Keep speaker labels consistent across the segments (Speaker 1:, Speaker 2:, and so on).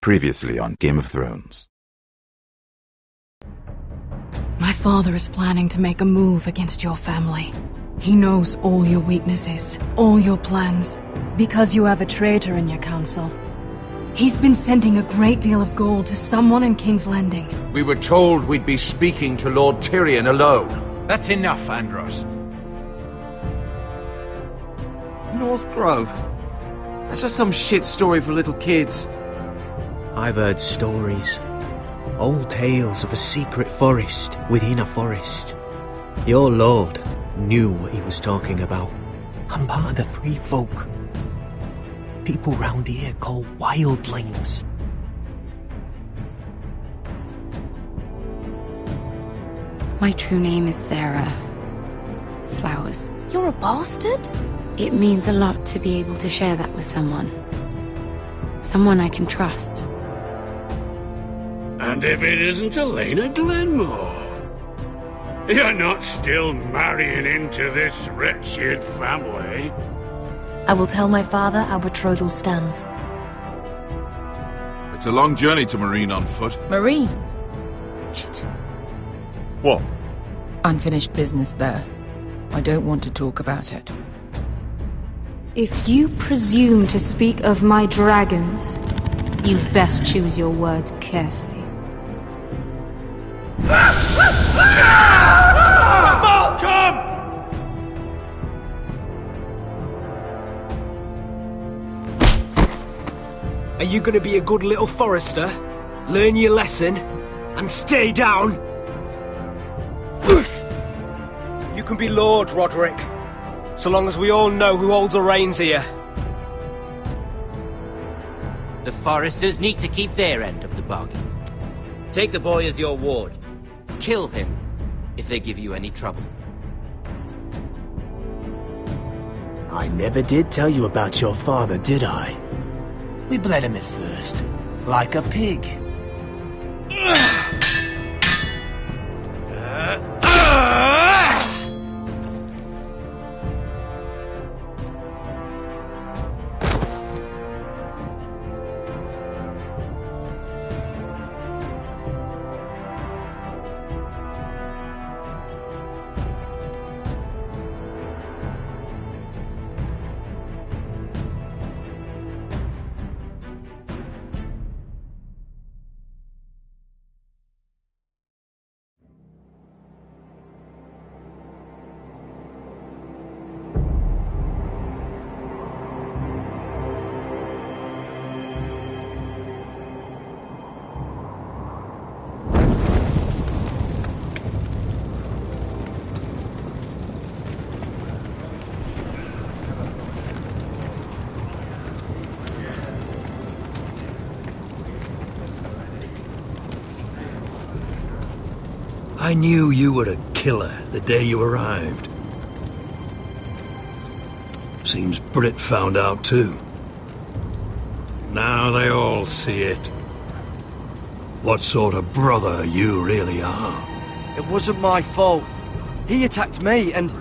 Speaker 1: Previously on Game of Thrones.
Speaker 2: My father is planning to make a move against your family. He knows all your weaknesses, all your plans, because you have a traitor in your council. He's been sending a great deal of gold to someone in King's Landing.
Speaker 3: We were told we'd be speaking to Lord Tyrion alone.
Speaker 4: That's enough, Andros.
Speaker 5: North Grove? That's just some shit story for little kids.
Speaker 6: I've heard stories. Old tales of a secret forest within a forest. Your lord knew what he was talking about. I'm part of the free folk. People round here call wildlings.
Speaker 7: My true name is Sarah Flowers.
Speaker 8: You're a bastard?
Speaker 7: It means a lot to be able to share that with someone. Someone I can trust.
Speaker 9: And if it isn't Elena Glenmore, you're not still marrying into this wretched family.
Speaker 8: I will tell my father our betrothal stands.
Speaker 10: It's a long journey to Marine on foot.
Speaker 8: Marine? Shit.
Speaker 10: What?
Speaker 11: Unfinished business there. I don't want to talk about it.
Speaker 12: If you presume to speak of my dragons, you best choose your words carefully.
Speaker 3: Malcolm!
Speaker 5: Are you gonna be a good little forester? Learn your lesson? And stay down? You can be Lord, Roderick. So long as we all know who holds the reins here.
Speaker 13: The foresters need to keep their end of the bargain. Take the boy as your ward. Kill him if they give you any trouble.
Speaker 6: I never did tell you about your father, did I? We bled him at first, like a pig.
Speaker 9: I knew you were a killer the day you arrived. Seems Brit found out too. Now they all see it. What sort of brother you really are.
Speaker 5: It wasn't my fault. He attacked me and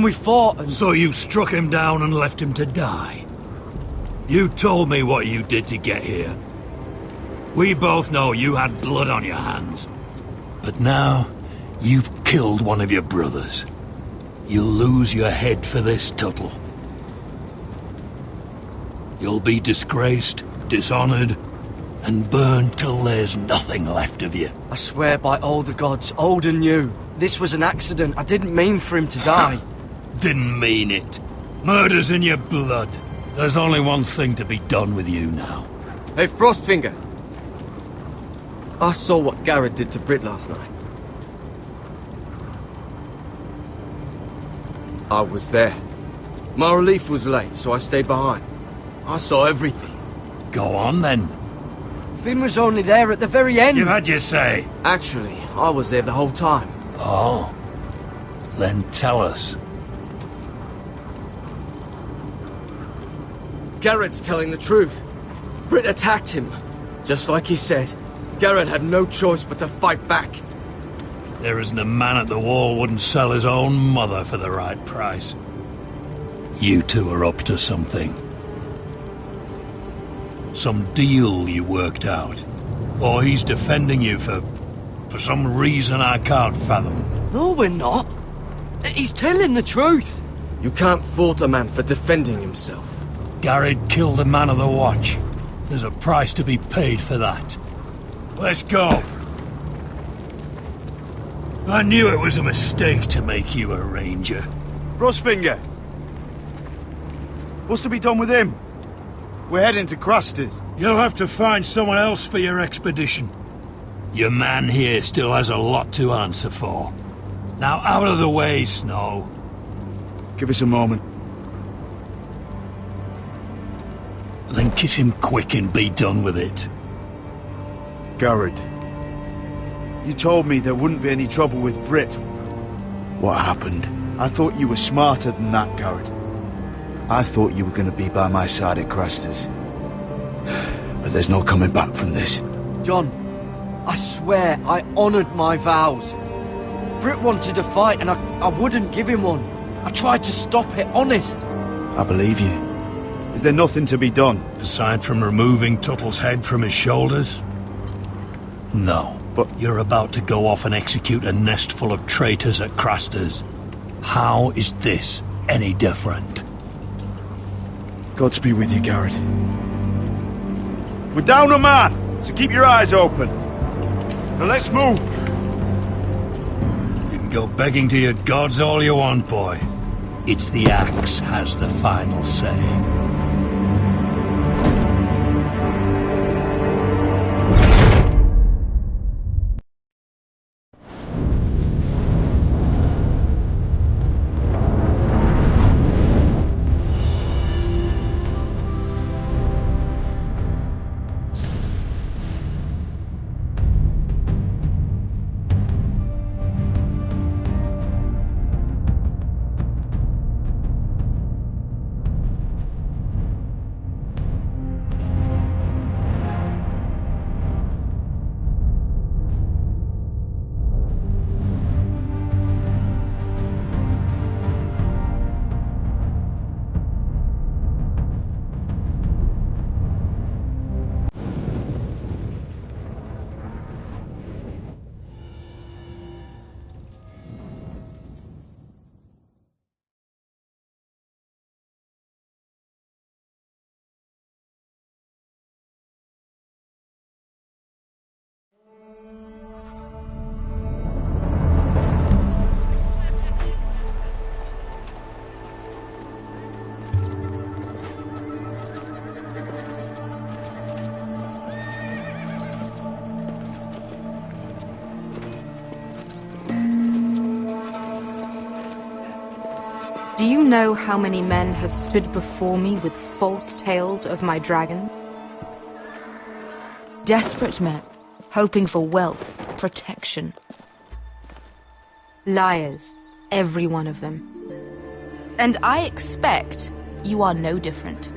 Speaker 5: we fought and...
Speaker 9: So you struck him down and left him to die? You told me what you did to get here. We both know you had blood on your hands. But now, you've killed one of your brothers. You'll lose your head for this, Tuttle. You'll be disgraced, dishonored, and burned till there's nothing left of you.
Speaker 5: I swear by all the gods, old and new, this was an accident. I didn't mean for him to die.
Speaker 9: Didn't mean it. Murder's in your blood. There's only one thing to be done with you now.
Speaker 5: Hey, Frostfinger. I saw what Garrett did to Brit last night. I was there. My relief was late, so I stayed behind. I saw everything.
Speaker 9: Go on, then.
Speaker 5: Finn was only there at the very end.
Speaker 9: You had your say.
Speaker 5: Actually, I was there the whole time.
Speaker 9: Oh. Then tell us.
Speaker 5: Garrett's telling the truth. Brit attacked him. Just like he said. Garrett had no choice but to fight back.
Speaker 9: There isn't a man at the wall wouldn't sell his own mother for the right price. You two are up to something. Some deal you worked out? Or he's defending you for some reason I can't fathom?
Speaker 5: No, we're not. He's telling the truth. You can't fault a man for defending himself.
Speaker 9: Garrett killed a man of the watch. There's a price to be paid for that. Let's go. I knew it was a mistake to make you a ranger.
Speaker 4: Rustfinger! What's to be done with him? We're heading to Craster's.
Speaker 9: You'll have to find someone else for your expedition. Your man here still has a lot to answer for. Now out of the way, Snow.
Speaker 4: Give us a moment.
Speaker 9: Then kiss him quick and be done with it.
Speaker 4: Garrett, you told me there wouldn't be any trouble with Brit. What happened? I thought you were smarter than that, Garrett. I thought you were going to be by my side at Craster's. But there's no coming back from this.
Speaker 5: John, I swear I honoured my vows. Brit wanted a fight and I wouldn't give him one. I tried to stop it, honest.
Speaker 4: I believe you. Is there nothing to be done?
Speaker 9: Aside from removing Tuttle's head from his shoulders? No.
Speaker 4: But
Speaker 9: you're about to go off and execute a nest full of traitors at Craster's. How is this any different?
Speaker 4: Godspeed with you, Garrett. We're down a man, so keep your eyes open. Now let's move.
Speaker 9: You can go begging to your gods all you want, boy. It's the axe has the final say.
Speaker 12: Do you know how many men have stood before me with false tales of my dragons?
Speaker 8: Desperate men, hoping for wealth, protection.
Speaker 12: Liars, every one of them. And I expect
Speaker 8: you are no different.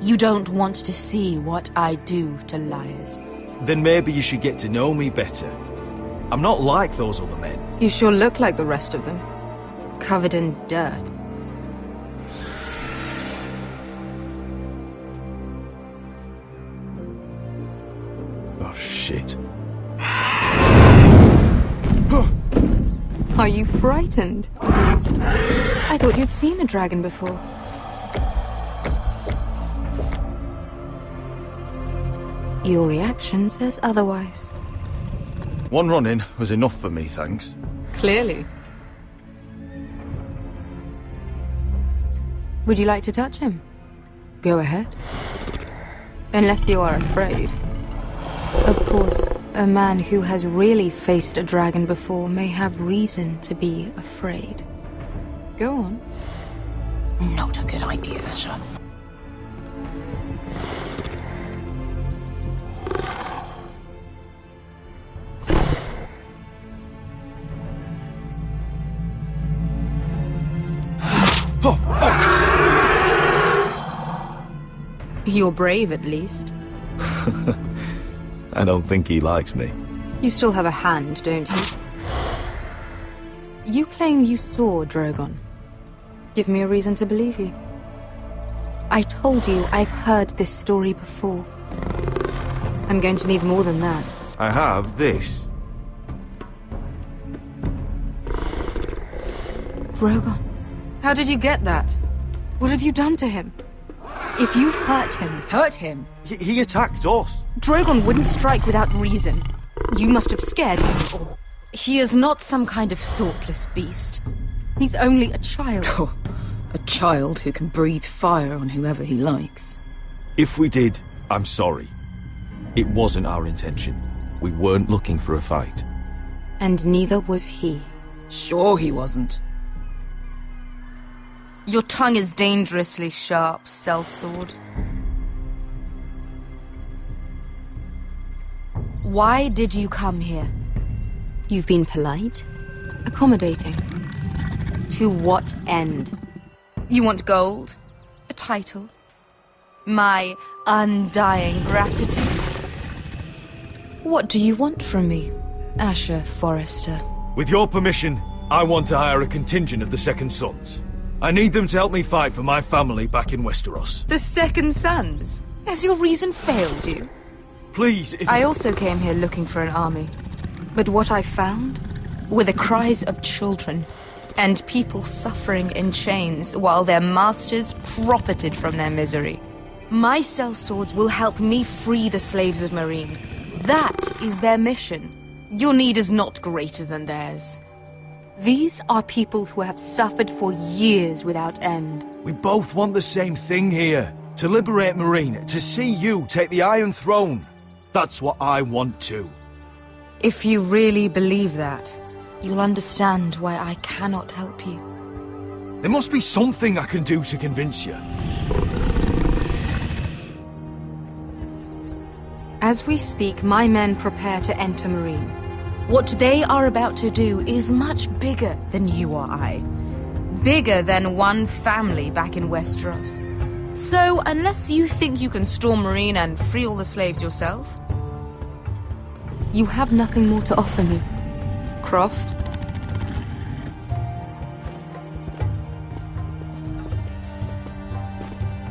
Speaker 8: You don't want to see what I do to liars.
Speaker 5: Then maybe you should get to know me better. I'm not like those other men.
Speaker 12: You sure look like the rest of them. Covered in dirt.
Speaker 5: Oh, shit.
Speaker 12: Are you frightened? I thought you'd seen a dragon before. Your reaction says otherwise.
Speaker 5: One run-in was enough for me, thanks.
Speaker 12: Clearly. Would you like to touch him? Go ahead. Unless you are afraid. Of course, a man who has really faced a dragon before may have reason to be afraid. Go on.
Speaker 8: Not a good idea, sir.
Speaker 5: Oh, fuck!
Speaker 12: You're brave, at least.
Speaker 5: I don't think he likes me.
Speaker 12: You still have a hand, don't you? You claim you saw Drogon. Give me a reason to believe you. I told you I've heard this story before. I'm going to need more than that.
Speaker 4: I have this.
Speaker 12: Drogon, how did you get that? What have you done to him? If you've hurt him...
Speaker 5: Hurt him?
Speaker 4: He attacked us.
Speaker 12: Drogon wouldn't strike without reason. You must have scared him, or... He is not some kind of thoughtless beast. He's only a child.
Speaker 11: Oh, a child who can breathe fire on whoever he likes.
Speaker 4: If we did, I'm sorry. It wasn't our intention. We weren't looking for a fight.
Speaker 12: And neither was he.
Speaker 11: Sure he wasn't.
Speaker 8: Your tongue is dangerously sharp, sellsword. Why did you come here?
Speaker 12: You've been polite, accommodating.
Speaker 8: To what end? You want gold? A title? My undying gratitude? What do you want from me, Asher Forrester?
Speaker 4: With your permission, I want to hire a contingent of the Second Sons. I need them to help me fight for my family back in Westeros.
Speaker 8: The Second Sons? Has your reason failed you?
Speaker 4: Please, if...
Speaker 8: I also came here looking for an army. But what I found were the cries of children and people suffering in chains while their masters profited from their misery. My sellswords will help me free the slaves of Meereen. That is their mission. Your need is not greater than theirs.
Speaker 12: These are people who have suffered for years without end.
Speaker 4: We both want the same thing here. To liberate Meereen, to see you take the Iron Throne. That's what I want too.
Speaker 8: If you really believe that, you'll understand why I cannot help you.
Speaker 4: There must be something I can do to convince you.
Speaker 12: As we speak, my men prepare to enter Meereen.
Speaker 8: What they are about to do is much bigger than you or I. Bigger than one family back in Westeros. So, unless you think you can storm Meereen and free all the slaves yourself...
Speaker 12: You have nothing more to offer me, Croft.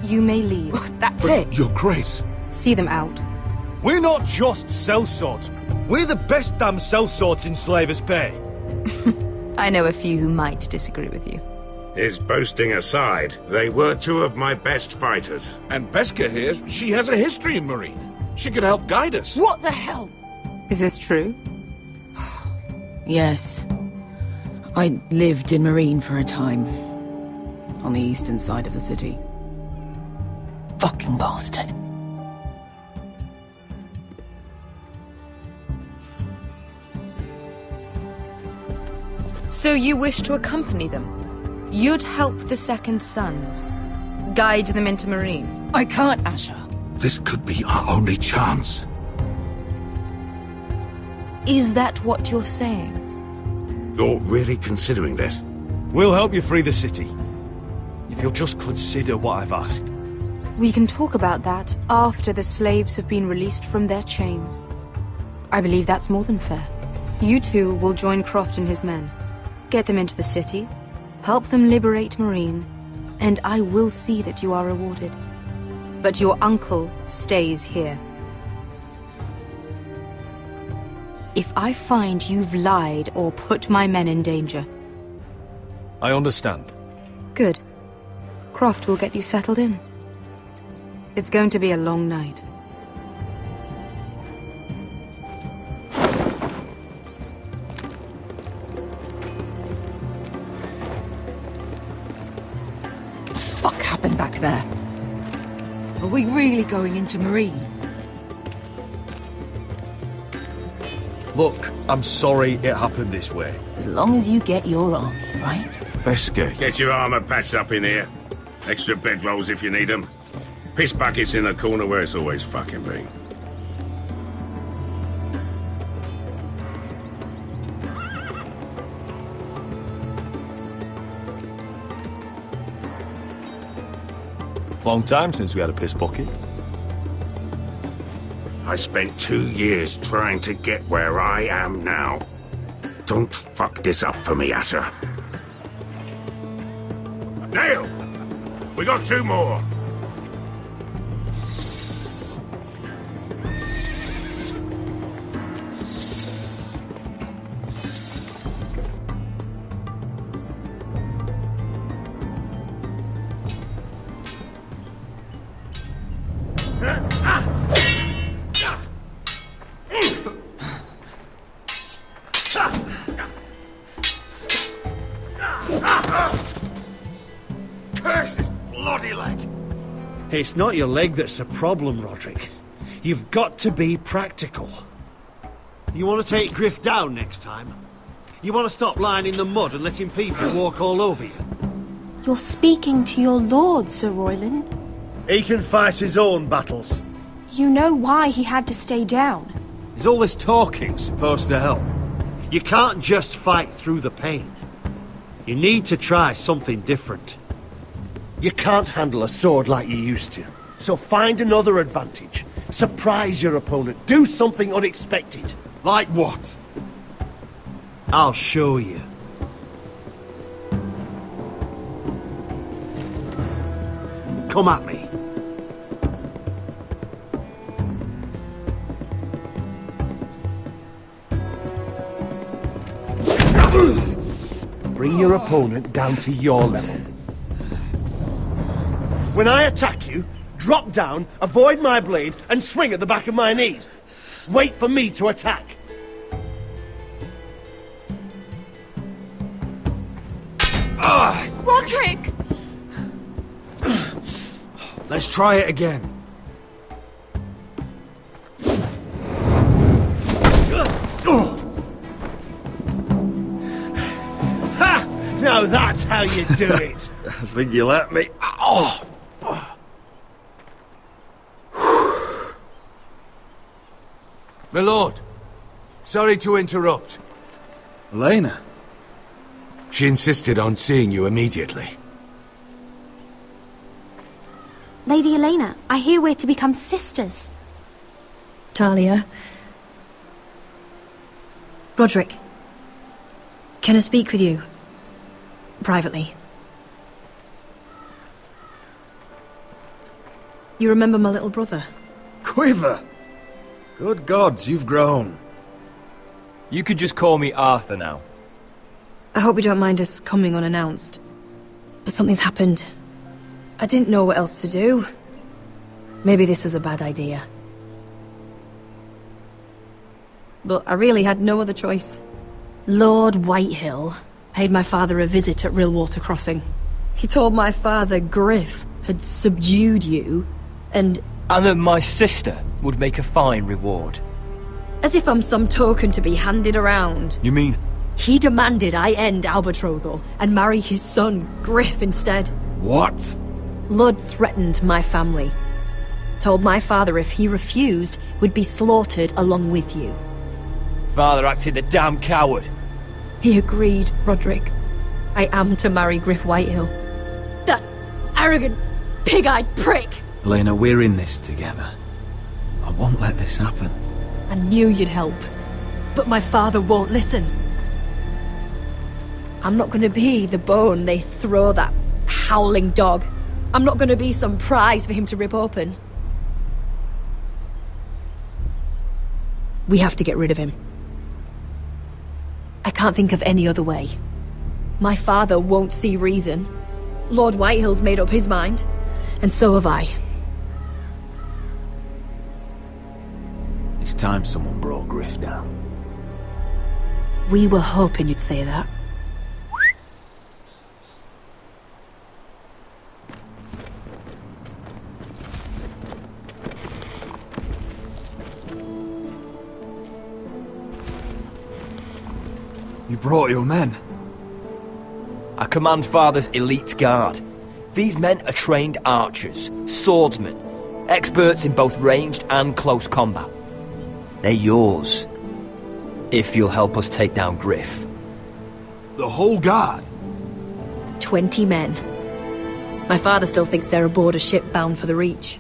Speaker 12: You may leave.
Speaker 8: That's it.
Speaker 10: Your Grace.
Speaker 12: See them out.
Speaker 4: We're not just sellswords. We're the best damn sellswords in Slavers' Bay.
Speaker 8: I know a few who might disagree with you.
Speaker 14: His boasting aside, they were two of my best fighters.
Speaker 10: And Beskha here, she has a history in Meereen. She could help guide us.
Speaker 8: What the hell?
Speaker 12: Is this true?
Speaker 11: Yes. I lived in Meereen for a time. On the eastern side of the city. Fucking bastard.
Speaker 8: So you wish to accompany them? You'd help the Second Sons? Guide them into Meereen?
Speaker 11: I can't, Asher.
Speaker 10: This could be our only chance.
Speaker 8: Is that what you're saying?
Speaker 14: You're really considering this?
Speaker 4: We'll help you free the city. If you'll just consider what I've asked.
Speaker 12: We can talk about that after the slaves have been released from their chains. I believe that's more than fair. You two will join Croft and his men. Get them into the city, help them liberate Meereen, and I will see that you are rewarded. But your uncle stays here. If I find you've lied or put my men in danger...
Speaker 4: I understand.
Speaker 12: Good. Croft will get you settled in. It's going to be a long night.
Speaker 11: Fuck happened back there? Are we really going into Meereen?
Speaker 4: Look, I'm sorry it happened this way.
Speaker 11: As long as you get your army, right?
Speaker 4: Beskha.
Speaker 14: Get your armor patched up in here. Extra bedrolls if you need them. Piss buckets in the corner where it's always fucking been.
Speaker 4: Long time since we had a piss bucket.
Speaker 14: I spent 2 years trying to get where I am now. Don't fuck this up for me, Asher. Nail! We got 2 more.
Speaker 15: It's not your leg that's a problem, Roderick. You've got to be practical. You want to take Griff down next time? You want to stop lying in the mud and letting people walk all over you?
Speaker 16: You're speaking to your lord, Sir Royland.
Speaker 15: He can fight his own battles.
Speaker 16: You know why he had to stay down.
Speaker 15: Is all this talking supposed to help? You can't just fight through the pain. You need to try something different. You can't handle a sword like you used to. So find another advantage. Surprise your opponent. Do something unexpected.
Speaker 5: Like what?
Speaker 15: I'll show you. Come at me. Bring your opponent down to your level. When I attack you, drop down, avoid my blade, and swing at the back of my knees. Wait for me to attack.
Speaker 16: Roderick!
Speaker 15: Let's try it again. Ha! Now that's how you do it.
Speaker 17: I think you let me. Oh!
Speaker 3: My lord, sorry to interrupt.
Speaker 17: Elena?
Speaker 3: She insisted on seeing you immediately.
Speaker 16: Lady Elena, I hear we're to become sisters.
Speaker 18: Talia. Roderick. Can I speak with you? Privately. You remember my little brother?
Speaker 17: Quiver! Good gods, you've grown.
Speaker 19: You could just call me Arthur now.
Speaker 18: I hope you don't mind us coming unannounced. But something's happened. I didn't know what else to do. Maybe this was a bad idea. But I really had no other choice. Lord Whitehill paid my father a visit at Rillwater Crossing. He told my father Griff had subdued you, and
Speaker 19: that my sister would make a fine reward.
Speaker 18: As if I'm some token to be handed around.
Speaker 17: You mean?
Speaker 18: He demanded I end our betrothal and marry his son, Griff, instead.
Speaker 17: What?
Speaker 18: Lord threatened my family. Told my father if he refused, we'd be slaughtered along with you.
Speaker 19: Father acted a damn coward.
Speaker 18: He agreed, Roderick. I am to marry Griff Whitehill. That arrogant, pig-eyed prick!
Speaker 17: Elena, we're in this together. I won't let this happen.
Speaker 18: I knew you'd help. But my father won't listen. I'm not gonna be the bone they throw that howling dog. I'm not gonna be some prize for him to rip open. We have to get rid of him. I can't think of any other way. My father won't see reason. Lord Whitehill's made up his mind, and so have I.
Speaker 17: It's time someone brought Griff down.
Speaker 18: We were hoping you'd say that.
Speaker 17: You brought your men?
Speaker 19: I command Father's elite guard. These men are trained archers, swordsmen, experts in both ranged and close combat. They're yours, if you'll help us take down Griff.
Speaker 17: The whole guard?
Speaker 18: 20 men. My father still thinks they're aboard a ship bound for the Reach.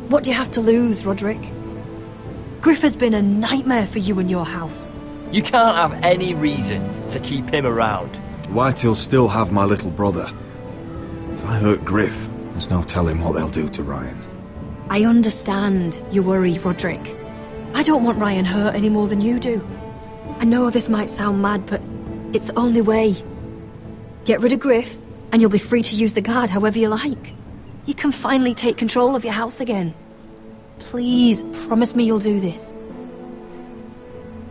Speaker 18: What do you have to lose, Roderick? Griff has been a nightmare for you and your house.
Speaker 19: You can't have any reason to keep him around.
Speaker 17: Whitehill'll still have my little brother. If I hurt Griff, there's no telling what they'll do to Ryan.
Speaker 18: I understand your worry, Roderick. I don't want Ryan hurt any more than you do. I know this might sound mad, but it's the only way. Get rid of Griff, and you'll be free to use the guard however you like. You can finally take control of your house again. Please, promise me you'll do this.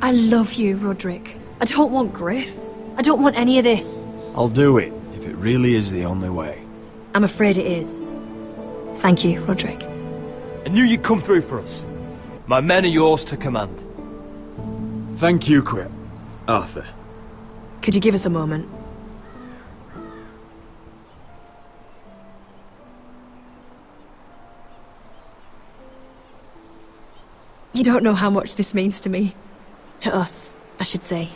Speaker 18: I love you, Roderick. I don't want Griff. I don't want any of this.
Speaker 17: I'll do it, if it really is the only way.
Speaker 18: I'm afraid it is. Thank you, Roderick.
Speaker 19: I knew you'd come through for us. My men are yours to command.
Speaker 17: Thank you, Quip. Arthur.
Speaker 18: Could you give us a moment? You don't know how much this means to me. To us, I should say.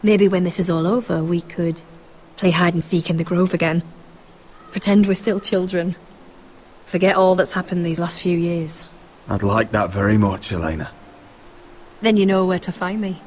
Speaker 18: Maybe when this is all over, we could play hide and seek in the grove again. Pretend we're still children. Forget all that's happened these last few years.
Speaker 17: I'd like that very much, Elena.
Speaker 18: Then you know where to find me.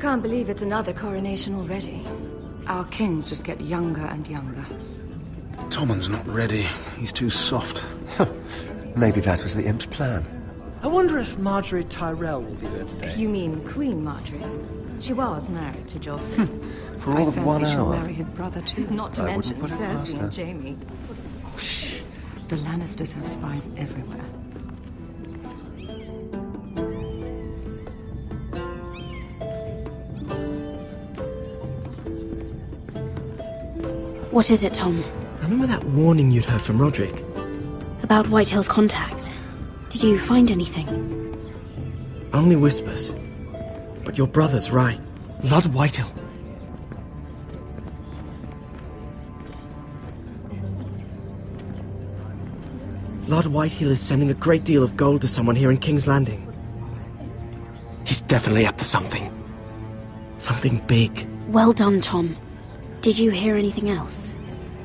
Speaker 20: Can't believe it's another coronation already. Our kings just get younger and younger.
Speaker 21: Tommen's not ready. He's too soft.
Speaker 22: Maybe that was the imp's plan.
Speaker 23: I wonder if Marjorie Tyrell will be there today.
Speaker 20: You mean Queen Marjorie? She was married to Joffrey.
Speaker 22: For all of 1
Speaker 20: she'll
Speaker 22: hour.
Speaker 20: marry his brother too. Not to
Speaker 22: I
Speaker 20: mention
Speaker 22: wouldn't put it past
Speaker 20: Cersei
Speaker 22: her.
Speaker 20: and Jaime. Shh. The Lannisters have spies everywhere.
Speaker 7: What is it, Tom?
Speaker 6: Remember that warning you'd heard from Roderick?
Speaker 7: About Whitehill's contact. Did you find anything?
Speaker 6: Only whispers. But your brother's right. Lord Whitehill. Lord Whitehill is sending a great deal of gold to someone here in King's Landing. He's definitely up to something. Something big.
Speaker 7: Well done, Tom. Did you hear anything else?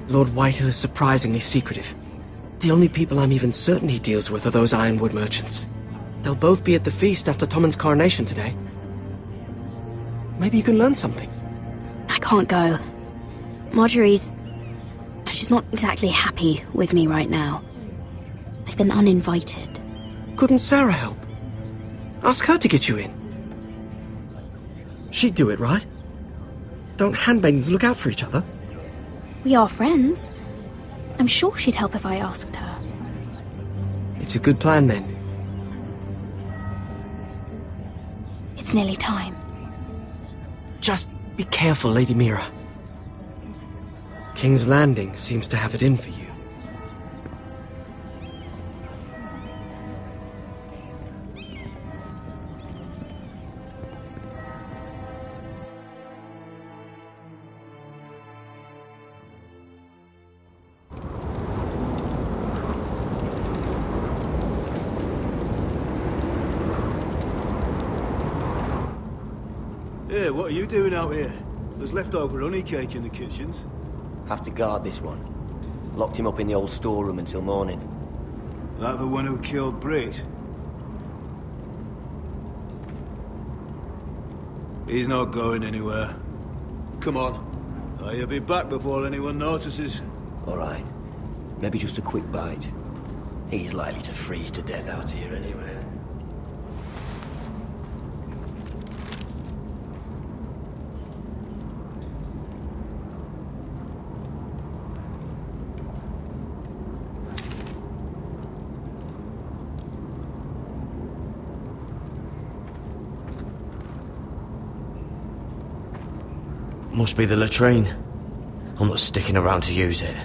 Speaker 6: Lord Whitehill is surprisingly secretive. The only people I'm even certain he deals with are those ironwood merchants. They'll both be at the feast after Tommen's coronation today. Maybe you can learn something.
Speaker 7: I can't go. She's not exactly happy with me right now. I've been uninvited.
Speaker 6: Couldn't Sarah help? Ask her to get you in. She'd do it, right? Don't handmaidens look out for each other?
Speaker 7: We are friends. I'm sure she'd help if I asked her.
Speaker 6: It's a good plan, then.
Speaker 7: It's nearly time.
Speaker 6: Just be careful, Lady Mira. King's Landing seems to have it in for you.
Speaker 4: Hey, what are you doing out here? There's leftover honey cake in the kitchens.
Speaker 24: Have to guard this one. Locked him up in the old storeroom until morning.
Speaker 4: That the one who killed Brit? He's not going anywhere. Come on. He'll be back before anyone notices.
Speaker 24: All right. Maybe just a quick bite. He's likely to freeze to death out here anyway.
Speaker 19: Must be the latrine. I'm not sticking around to use it.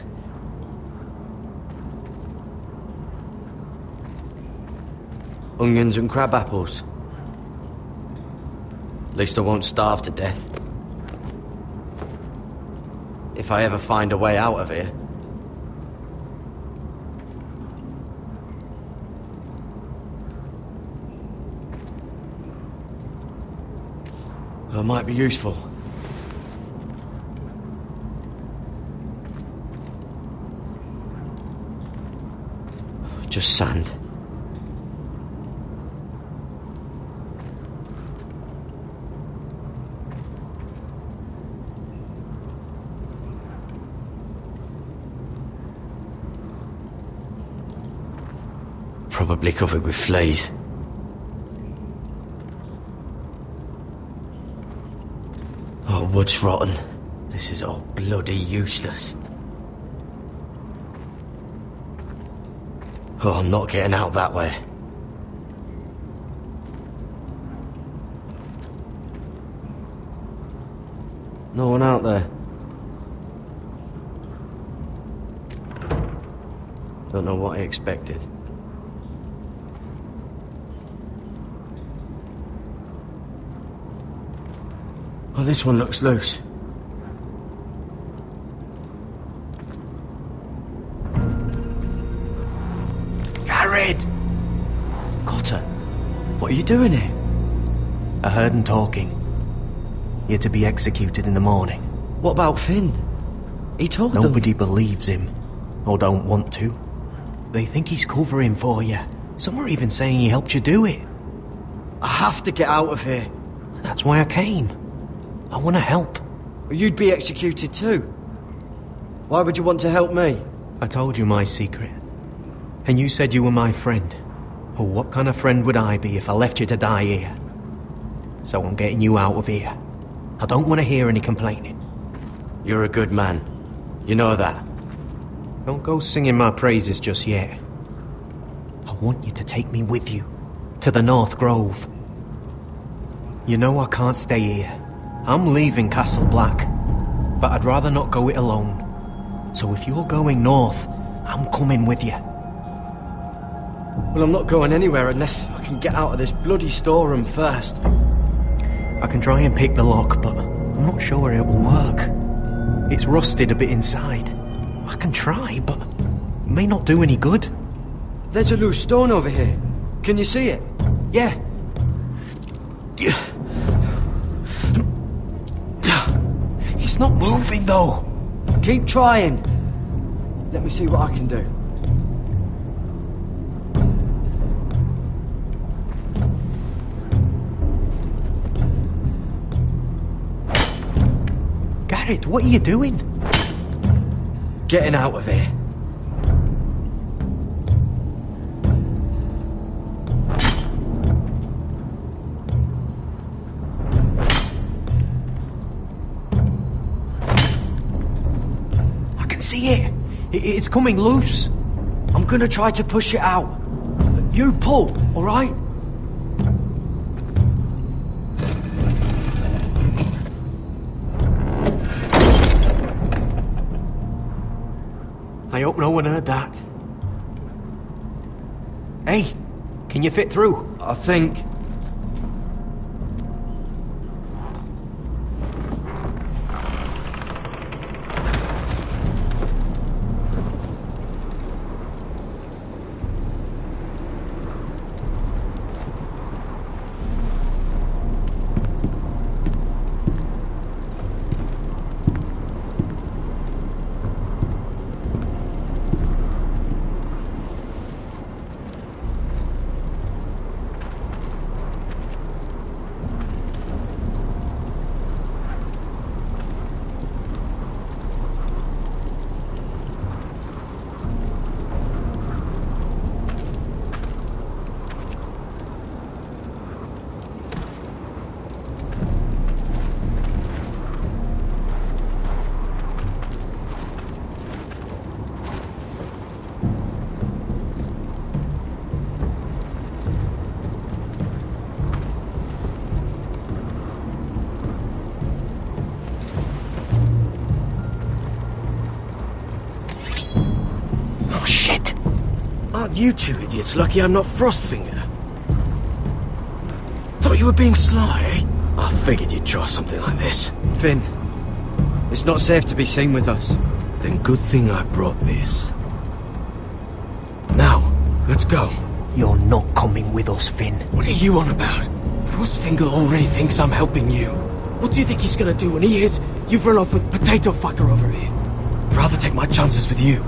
Speaker 19: Onions and crab apples. At least I won't starve to death. If I ever find a way out of here. That might be useful. Just sand.
Speaker 5: Probably covered with fleas. Oh, wood's rotten. This is all bloody useless. Oh, I'm not getting out that way. No one out there. Don't know what I expected. Oh, this one looks loose. Garrett! Cotter, what are you doing here?
Speaker 6: I heard him talking. You're to be executed in the morning.
Speaker 5: What about Finn? He told them.
Speaker 6: Nobody believes him, or don't want to. They think he's covering for you. Some are even saying he helped you do it.
Speaker 5: I have to get out of here.
Speaker 6: That's why I came. I want to help.
Speaker 5: You'd be executed too. Why would you want to help me?
Speaker 6: I told you my secret. And you said you were my friend. Oh, what kind of friend would I be if I left you to die here? So I'm getting you out of here. I don't want to hear any complaining.
Speaker 5: You're a good man. You know that.
Speaker 6: Don't go singing my praises just yet. I want you to take me with you. To the North Grove. You know I can't stay here. I'm leaving Castle Black. But I'd rather not go it alone. So if you're going north, I'm coming with you.
Speaker 5: Well, I'm not going anywhere unless I can get out of this bloody storeroom first.
Speaker 6: I can try and pick the lock, but I'm not sure it will work. It's rusted a bit inside. I can try, but it may not do any good.
Speaker 5: There's a loose stone over here. Can you see it?
Speaker 6: Yeah. It's not moving, though.
Speaker 5: Keep trying. Let me see what I can do.
Speaker 6: Garrett, what are you doing?
Speaker 5: Getting out of here.
Speaker 6: I can see it. It's coming loose.
Speaker 5: I'm gonna try to push it out. You pull, all right?
Speaker 6: I hope no one heard that. Hey, can you fit through?
Speaker 5: I think.
Speaker 19: Aren't you two idiots lucky I'm not Frostfinger? Thought you were being sly, eh? I figured you'd try something like this.
Speaker 5: Finn, it's not safe to be seen with us.
Speaker 19: Then good thing I brought this. Now, let's go.
Speaker 6: You're not coming with us, Finn.
Speaker 19: What are you on about? Frostfinger already thinks I'm helping you. What do you think he's gonna do when he hears you've run off with Potato Fucker over here? I'd rather take my chances with you.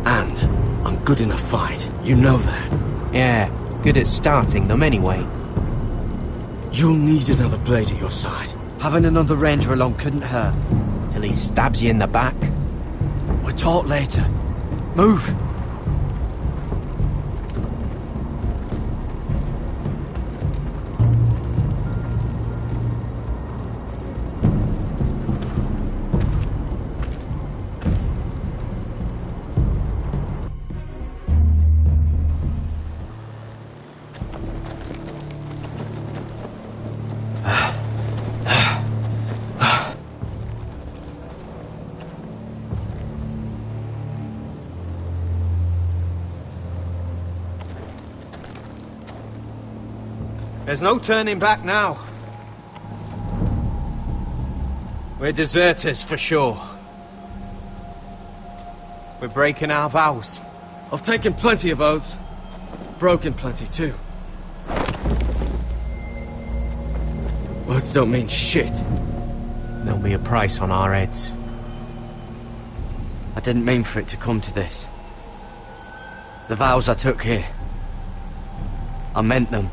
Speaker 19: And I'm good in a fight. You know that.
Speaker 6: Yeah, good at starting them anyway.
Speaker 19: You'll need another blade at your side.
Speaker 5: Having another ranger along couldn't hurt.
Speaker 6: Till he stabs you in the back.
Speaker 5: We'll talk later. Move!
Speaker 6: There's no turning back now. We're deserters for sure. We're breaking our vows.
Speaker 1: I've taken plenty of oaths. Broken plenty too. Words don't mean shit.
Speaker 6: There'll be a price on our heads.
Speaker 5: I didn't mean for it to come to this. The vows I took here, I meant them.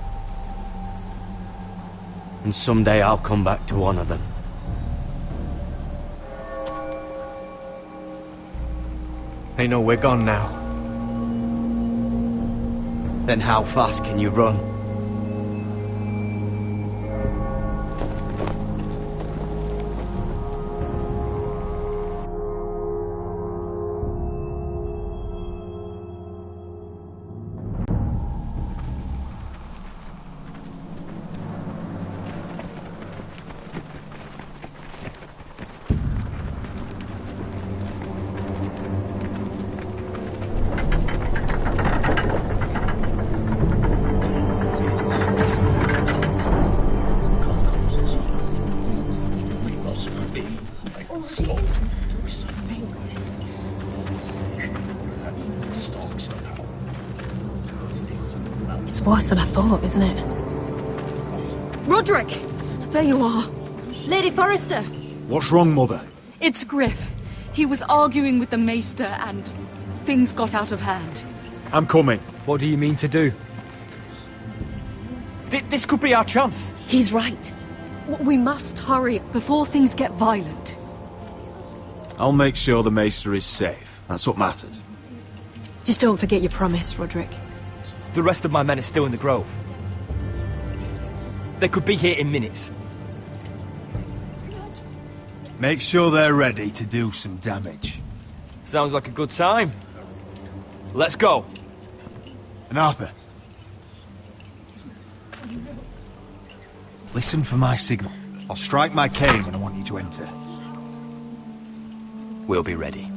Speaker 5: And someday I'll come back to honour them.
Speaker 6: They know we're gone now.
Speaker 5: Then how fast can you run?
Speaker 18: It's worse than I thought, isn't it?
Speaker 2: Roderick! There you are.
Speaker 16: Lady Forrester!
Speaker 15: What's wrong, Mother?
Speaker 2: It's Griff. He was arguing with the Maester and things got out of hand.
Speaker 15: I'm coming.
Speaker 19: What do you mean to do? This could be our chance.
Speaker 2: He's right. We must hurry before things get violent.
Speaker 15: I'll make sure the Maester is safe. That's what matters.
Speaker 18: Just don't forget your promise, Roderick.
Speaker 19: The rest of my men are still in the grove. They could be here in minutes.
Speaker 4: Make sure they're ready to do some damage.
Speaker 19: Sounds like a good time. Let's go.
Speaker 4: And Arthur, listen for my signal. I'll strike my cane when I want you to enter.
Speaker 19: We'll be ready.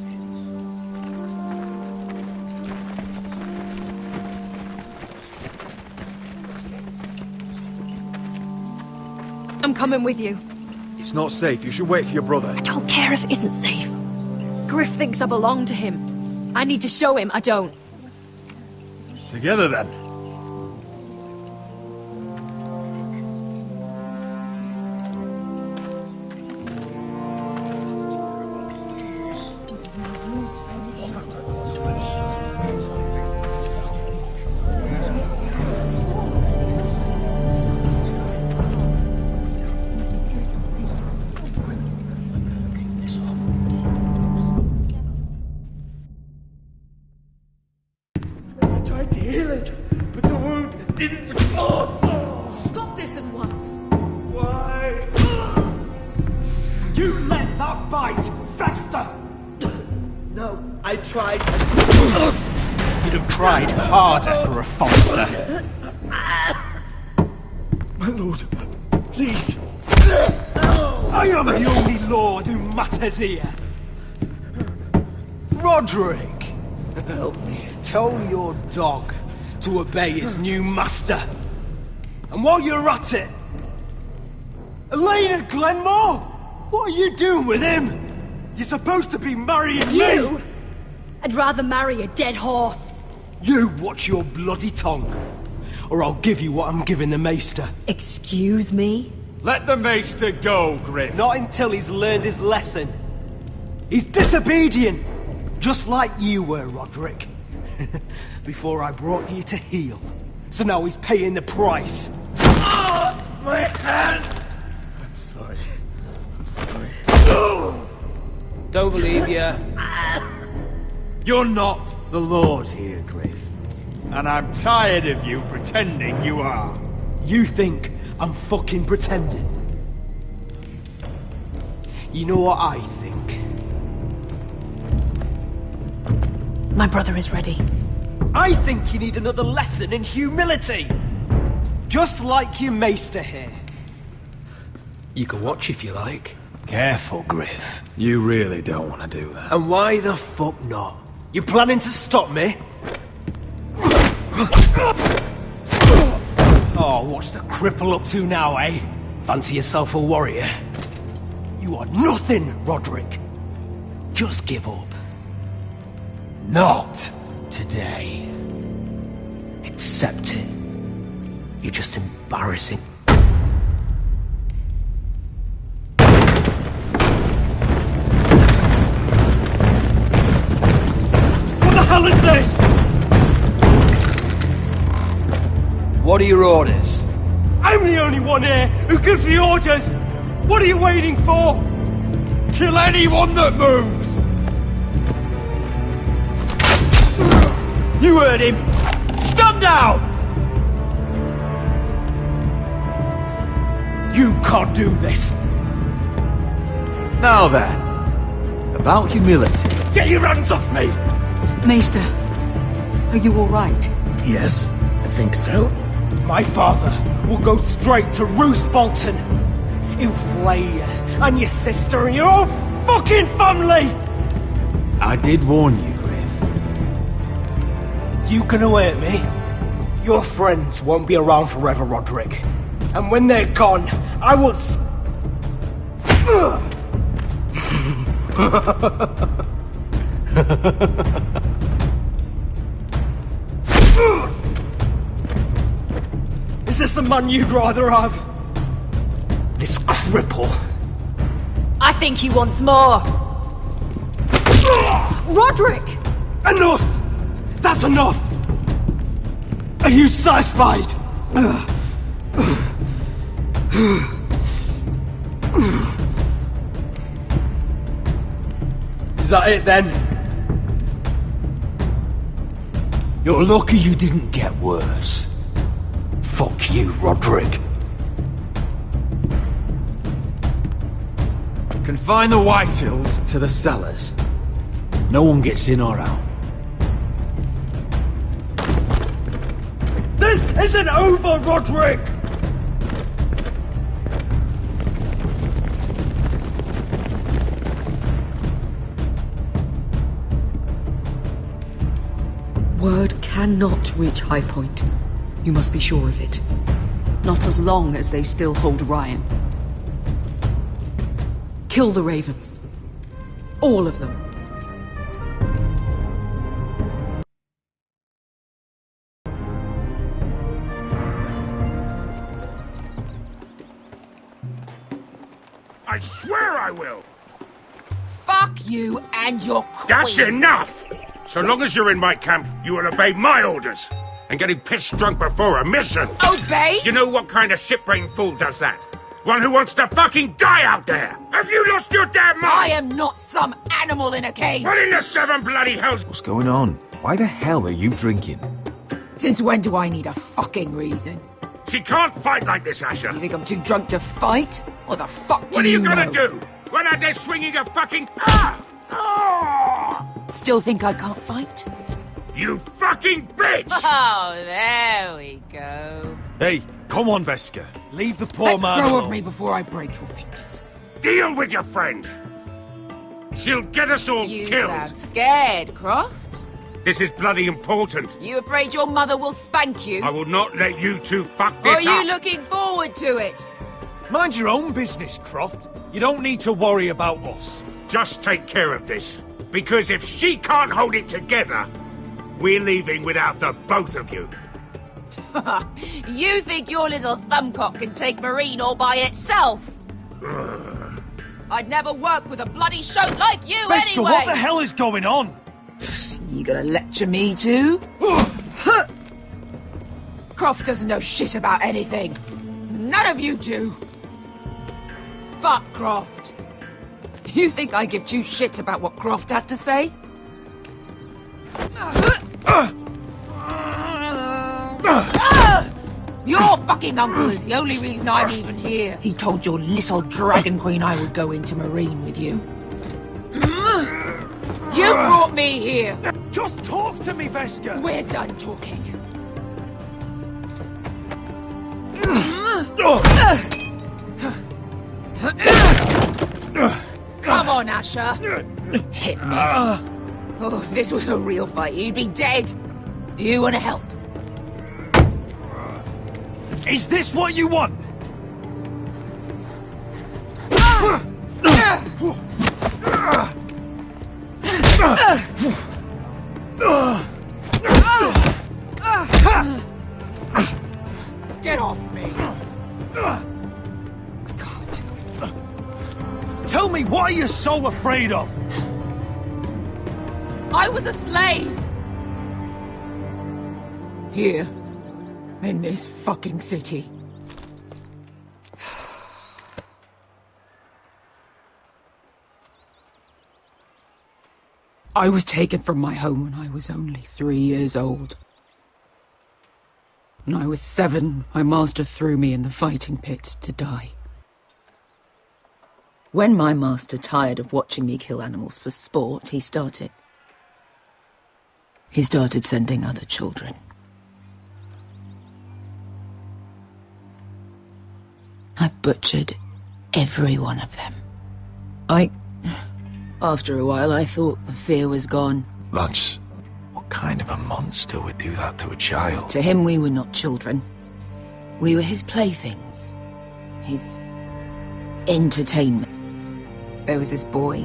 Speaker 18: I'm coming with you.
Speaker 15: It's not safe. You should wait for your brother.
Speaker 18: I don't care if it isn't safe. Griff thinks I belong to him. I need to show him I don't.
Speaker 4: Together then.
Speaker 2: Stop this at once!
Speaker 10: Why?
Speaker 1: You let that bite fester!
Speaker 10: No, I tried.
Speaker 19: You'd have tried harder for a Forrester.
Speaker 10: My lord, please.
Speaker 1: I am the only lord who matters here. Roderick!
Speaker 10: Help me.
Speaker 1: Tell your dog to obey his new master. And while you're at it, Elena Glenmore, what are you doing with him? You're supposed to be marrying
Speaker 18: You?
Speaker 1: me.
Speaker 18: I'd rather marry a dead horse.
Speaker 1: You watch your bloody tongue, or I'll give you what I'm giving the Maester.
Speaker 18: Excuse me?
Speaker 1: Let the Maester go, Griff. Not until he's learned his lesson. He's disobedient, just like you were, Roderick. Before I brought you to heel. So now he's paying the price.
Speaker 10: My hand! I'm sorry. I'm sorry.
Speaker 6: Don't believe ya.
Speaker 4: You're not the Lord here, Griff. And I'm tired of you pretending you are.
Speaker 1: You think I'm fucking pretending? You know what I think?
Speaker 18: My brother is ready.
Speaker 1: I think you need another lesson in humility. Just like your Maester here. You can watch if you like.
Speaker 17: Careful, Griff. You really don't want to do that.
Speaker 1: And why the fuck not? You planning to stop me? Oh, what's the cripple up to now, eh? Fancy yourself a warrior? You are nothing, Roderick. Just give up. Not today. Accept it. You're just embarrassing. What the hell is this?
Speaker 19: What are your orders?
Speaker 1: I'm the only one here who gives the orders! What are you waiting for? Kill anyone that moves! You heard him! Stand down! You can't do this!
Speaker 21: Now then, about humility.
Speaker 1: Get your hands off me!
Speaker 2: Maester, are you all right?
Speaker 1: Yes, I think so. My father will go straight to Roose Bolton. He'll flay you, and your sister, and your whole fucking family!
Speaker 21: I did warn you, Griff.
Speaker 1: You can hurt me. Your friends won't be around forever, Roderick. And when they're gone, I will... Is this the man you'd rather have? This cripple?
Speaker 2: I think he wants more. Roderick!
Speaker 1: Enough! That's enough! Are you satisfied? Is that it then? You're lucky you didn't get worse. Fuck you, Roderick.
Speaker 21: Confine the Whitehills to the cellars. No one gets in or out.
Speaker 1: This isn't over, Roderick!
Speaker 2: Word cannot reach High Point. You must be sure of it. Not as long as they still hold Ryan. Kill the Ravens. All of them.
Speaker 14: I swear I will!
Speaker 11: Fuck you and your queen.
Speaker 14: That's enough! So long as you're in my camp, you will obey my orders. And getting pissed drunk before a mission.
Speaker 11: Obey?
Speaker 14: You know what kind of shit-brained fool does that? One who wants to fucking die out there! Have you lost your damn mind?
Speaker 11: I am not some animal in a cage.
Speaker 14: What in the seven bloody hells?
Speaker 17: What's going on? Why the hell are you drinking?
Speaker 11: Since when do I need a fucking reason?
Speaker 14: She can't fight like this, Asher.
Speaker 11: You think I'm too drunk to fight? What the fuck do
Speaker 14: What are you gonna
Speaker 11: know?
Speaker 14: do? Run out there swinging a fucking... Ah! Oh!
Speaker 11: Still think I can't fight?
Speaker 14: You fucking bitch!
Speaker 11: Oh, there we go.
Speaker 4: Hey, come on, Veska. Leave the poor
Speaker 11: Let
Speaker 4: man
Speaker 11: go
Speaker 4: alone.
Speaker 11: of me before I break your fingers.
Speaker 14: Deal with your friend. She'll get us all
Speaker 11: You
Speaker 14: killed.
Speaker 11: sound scared, Croft.
Speaker 14: This is bloody important.
Speaker 11: You afraid your mother will spank you?
Speaker 14: I will not let you two fuck
Speaker 11: Or
Speaker 14: this
Speaker 11: are
Speaker 14: up.
Speaker 11: you looking forward to it?
Speaker 4: Mind your own business, Croft. You don't need to worry about us.
Speaker 14: Just take care of this. Because if she can't hold it together, we're leaving without the both of you.
Speaker 11: You think your little thumbcock can take Marine all by itself? I'd never work with a bloody shote like you
Speaker 4: Veska,
Speaker 11: anyway!
Speaker 4: what the hell is going on?
Speaker 11: You gonna lecture me too? Croft doesn't know shit about anything. None of you do. Fuck Croft. You think I give two shits about what Croft has to say? Your fucking uncle is the only reason I'm even here. He told your little dragon queen I would go into Marine with you. You brought me here.
Speaker 4: Just talk to me, Veska.
Speaker 11: We're done talking. Come on, Asher. Hit me. Oh, if this was a real fight, you'd be dead. You want to help?
Speaker 4: Is this what you want?
Speaker 11: Get off me!
Speaker 4: Tell me, what are you so afraid of?
Speaker 11: I was a slave! Here. In this fucking city. I was taken from my home when I was only 3 years old. When I was 7, my master threw me in the fighting pits to die. When my master tired of watching me kill animals for sport, he started sending other children. I butchered every one of them. After a while, I thought the fear was gone.
Speaker 17: That's... What kind of a monster would do that to a child?
Speaker 11: To him, we were not children. We were his playthings. His entertainment. There was this boy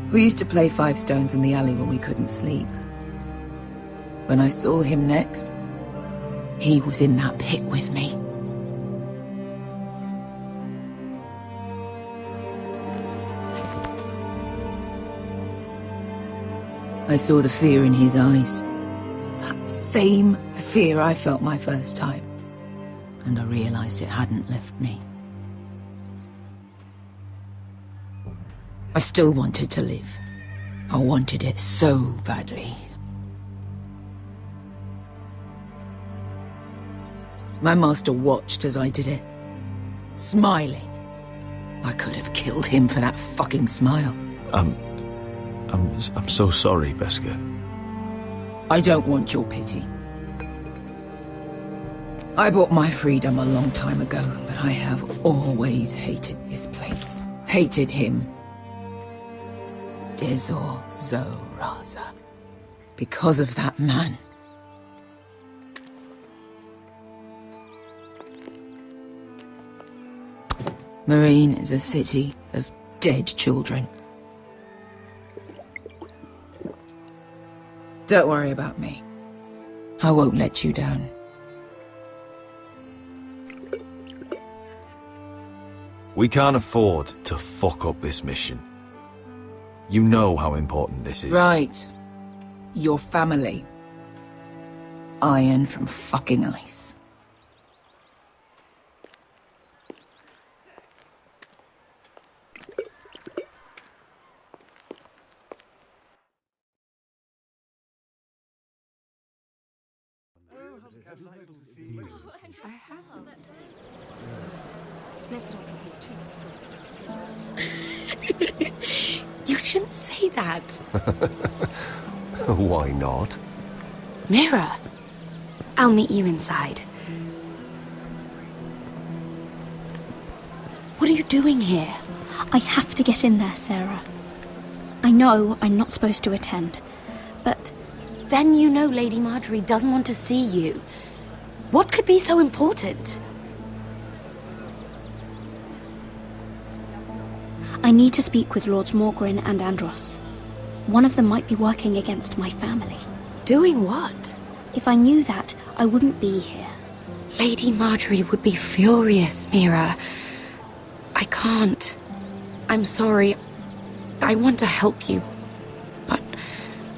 Speaker 11: who used to play 5 stones in the alley when we couldn't sleep. When I saw him next, he was in that pit with me. I saw the fear in his eyes. That same fear I felt my first time. And I realized it hadn't left me. I still wanted to live. I wanted it so badly. My master watched as I did it, smiling. I could have killed him for that fucking smile.
Speaker 17: I'm so sorry, Beskha.
Speaker 11: I don't want your pity. I bought my freedom a long time ago, but I have always hated this place. Hated him. Dezor Zoraza. Because of that man. Marine is a city of dead children. Don't worry about me. I won't let you down.
Speaker 3: We can't afford to fuck up this mission. You know how important this is.
Speaker 11: Right. Your family. Iron from fucking ice.
Speaker 16: You shouldn't say that.
Speaker 22: Why not?
Speaker 16: Mira, I'll meet you inside. What are you doing here?
Speaker 8: I have to get in there, Sarah. I know I'm not supposed to attend, but...
Speaker 16: Then you know Lady Marjorie doesn't want to see you. What could be so important?
Speaker 8: I need to speak with Lords Morgrin and Andros. One of them might be working against my family.
Speaker 16: Doing what?
Speaker 8: If I knew that, I wouldn't be here.
Speaker 16: Lady Marjorie would be furious, Mira. I can't. I'm sorry. I want to help you, but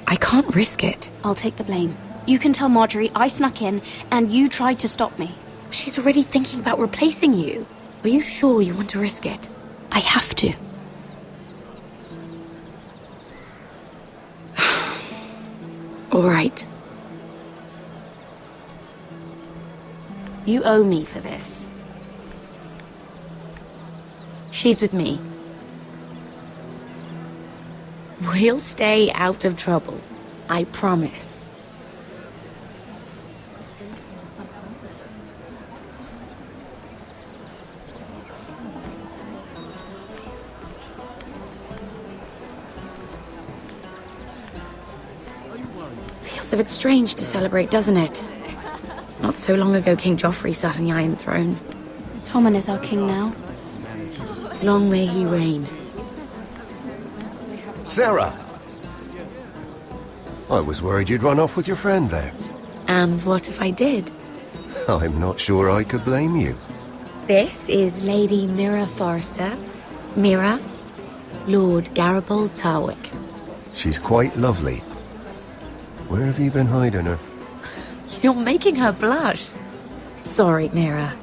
Speaker 16: I can't risk it.
Speaker 8: I'll take the blame. You can tell Marjorie I snuck in, and you tried to stop me.
Speaker 16: She's already thinking about replacing you. Are you sure you want to risk it?
Speaker 8: I have to.
Speaker 16: All right. You owe me for this. She's with me. We'll stay out of trouble. I promise. Feels a bit strange to celebrate, doesn't it? Not so long ago, King Joffrey sat on the Iron Throne.
Speaker 8: Tommen is our king now.
Speaker 16: Long may he reign.
Speaker 22: Sarah! I was worried you'd run off with your friend there.
Speaker 16: And what if I did?
Speaker 22: I'm not sure I could blame you.
Speaker 16: This is Lady Mira Forrester. Mira, Lord Garibald Tarwick.
Speaker 22: She's quite lovely. Where have you been hiding her?
Speaker 16: You're making her blush. Sorry, Mira.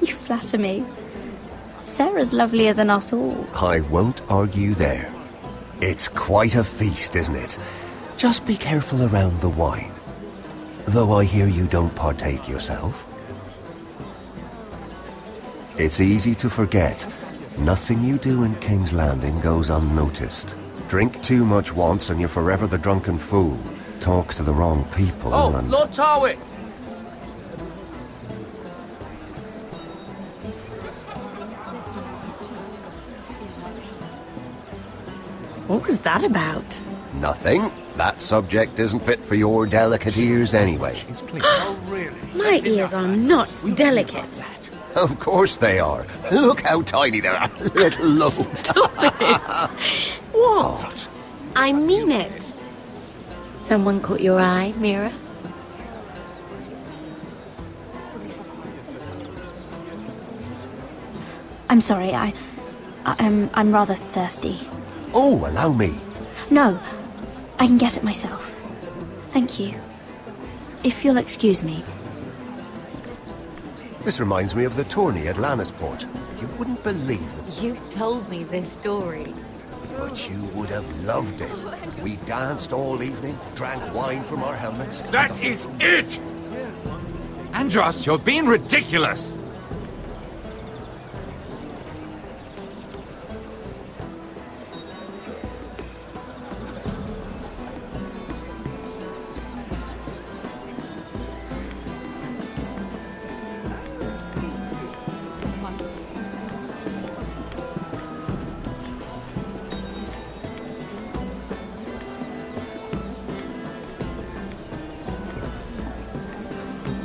Speaker 8: You flatter me. Sarah's lovelier than us all.
Speaker 22: I won't argue there. It's quite a feast, isn't it? Just be careful around the wine. Though I hear you don't partake yourself. It's easy to forget. Nothing you do in King's Landing goes unnoticed. Drink too much once and you're forever the drunken fool. Talk to the wrong people and...
Speaker 19: Lord Tarwick!
Speaker 16: What was that about?
Speaker 22: Nothing. That subject isn't fit for your delicate ears anyway.
Speaker 16: My ears are not delicate.
Speaker 22: Of course they are. Look how tiny they are. Little lobes.
Speaker 16: Stop it.
Speaker 22: What?
Speaker 16: I mean it. Someone caught your eye, Mira?
Speaker 8: I'm sorry, I'm rather thirsty.
Speaker 22: Oh, allow me.
Speaker 8: No, I can get it myself. Thank you. If you'll excuse me.
Speaker 22: This reminds me of the tourney at Lannisport. You wouldn't believe them.
Speaker 16: You told me this story.
Speaker 22: But you would have loved it. We danced all evening, drank wine from our helmets.
Speaker 14: That is it!
Speaker 9: Andros, you're being ridiculous!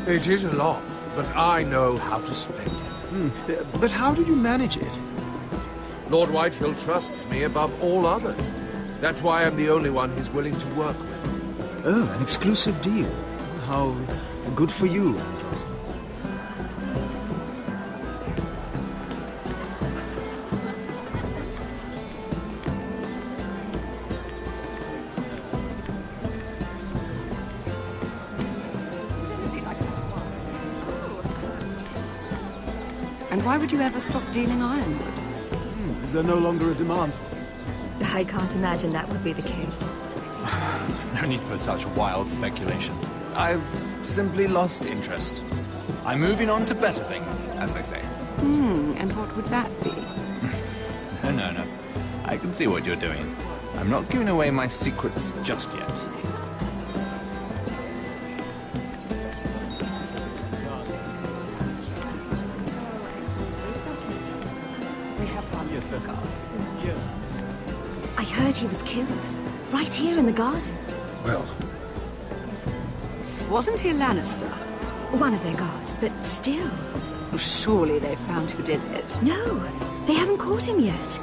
Speaker 10: It is a lot, but I know how to spend it.
Speaker 21: But how did you manage it?
Speaker 10: Lord Whitehill trusts me above all others. That's why I'm the only one he's willing to work with.
Speaker 21: Oh, an exclusive deal. How good for you, Andros.
Speaker 20: And why would you ever stop dealing ironwood?
Speaker 21: Is there no longer a demand for it?
Speaker 18: I can't imagine that would be the case.
Speaker 9: No need for such wild speculation. I've simply lost interest. I'm moving on to better things, as they say.
Speaker 20: And what would that be?
Speaker 9: No. I can see what you're doing. I'm not giving away my secrets just yet.
Speaker 18: I heard he was killed. Right here in the gardens.
Speaker 10: Well...
Speaker 20: Wasn't he Lannister?
Speaker 18: One of their guard, but still.
Speaker 20: Surely they found who did it.
Speaker 18: No, they haven't caught him yet.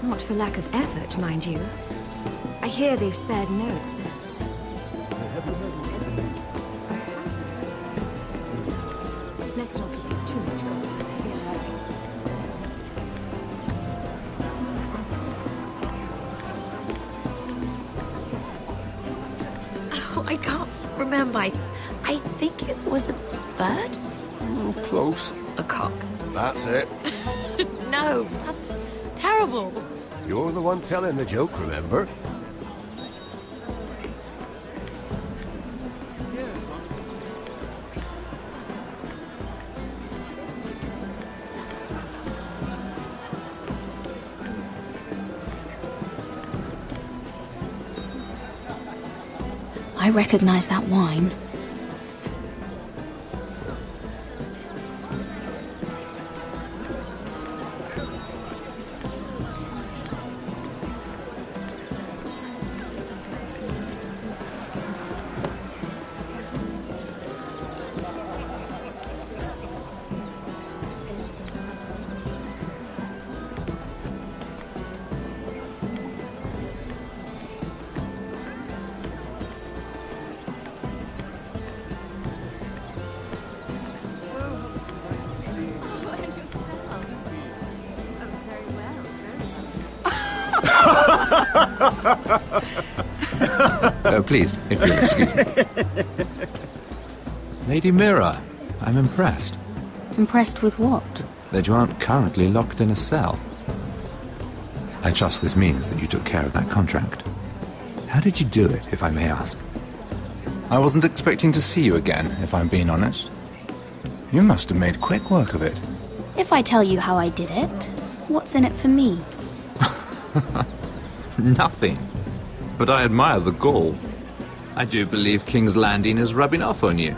Speaker 18: Not for lack of effort, mind you. I hear they've spared no expense. Let's not repeat too much gossip.
Speaker 16: Oh, I can't remember. I think it was a bird?
Speaker 22: Close.
Speaker 16: A cock.
Speaker 22: That's it.
Speaker 16: No, that's terrible.
Speaker 22: You're the one telling the joke, remember?
Speaker 8: I recognize that wine.
Speaker 9: Please, if you'll excuse me. Lady Mira, I'm impressed.
Speaker 8: Impressed with what?
Speaker 9: That you aren't currently locked in a cell. I trust this means that you took care of that contract. How did you do it, if I may ask? I wasn't expecting to see you again, if I'm being honest. You must have made quick work of it.
Speaker 8: If I tell you how I did it, what's in it for me?
Speaker 9: Nothing. But I admire the gall. I do believe King's Landing is rubbing off on you.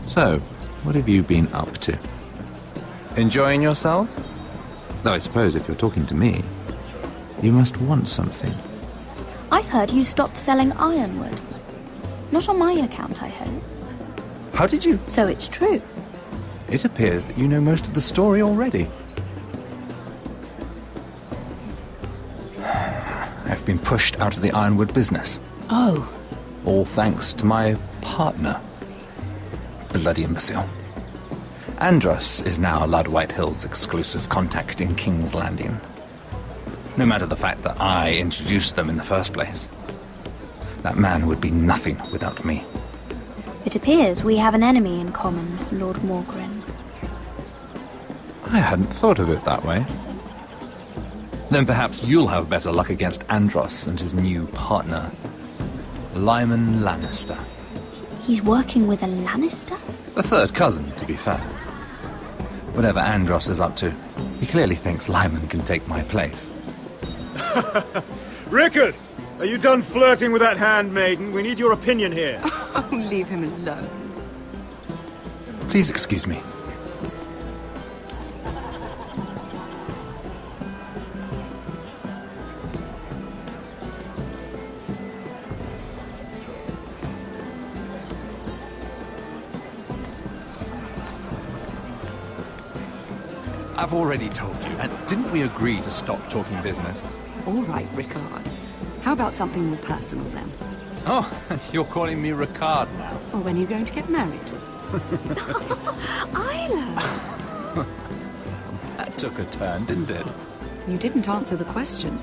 Speaker 9: So, what have you been up to? Enjoying yourself? Though I suppose if you're talking to me, you must want something.
Speaker 8: I've heard you stopped selling ironwood. Not on my account, I hope.
Speaker 9: How did you?
Speaker 8: So it's true.
Speaker 9: It appears that you know most of the story already. I've been pushed out of the ironwood business.
Speaker 8: Oh.
Speaker 9: All thanks to my partner. Bloody imbecile. Andros is now Lad Whitehill's exclusive contact in King's Landing. No matter the fact that I introduced them in the first place. That man would be nothing without me.
Speaker 8: It appears we have an enemy in common, Lord Morgren.
Speaker 9: I hadn't thought of it that way. Then perhaps you'll have better luck against Andros and his new partner, Lyman Lannister.
Speaker 8: He's working with a Lannister?
Speaker 9: A third cousin, to be fair. Whatever Andros is up to, he clearly thinks Lyman can take my place.
Speaker 4: Rickard! Are you done flirting with that handmaiden? We need your opinion here.
Speaker 20: Oh, leave him alone.
Speaker 9: Please excuse me. I've already told you, and didn't we agree to stop talking business?
Speaker 20: All right, Rickard. How about something more personal then?
Speaker 9: Oh, you're calling me Ricard now.
Speaker 20: Or when are you going to get married?
Speaker 8: Isla!
Speaker 9: That took a turn, didn't it?
Speaker 20: You didn't answer the question.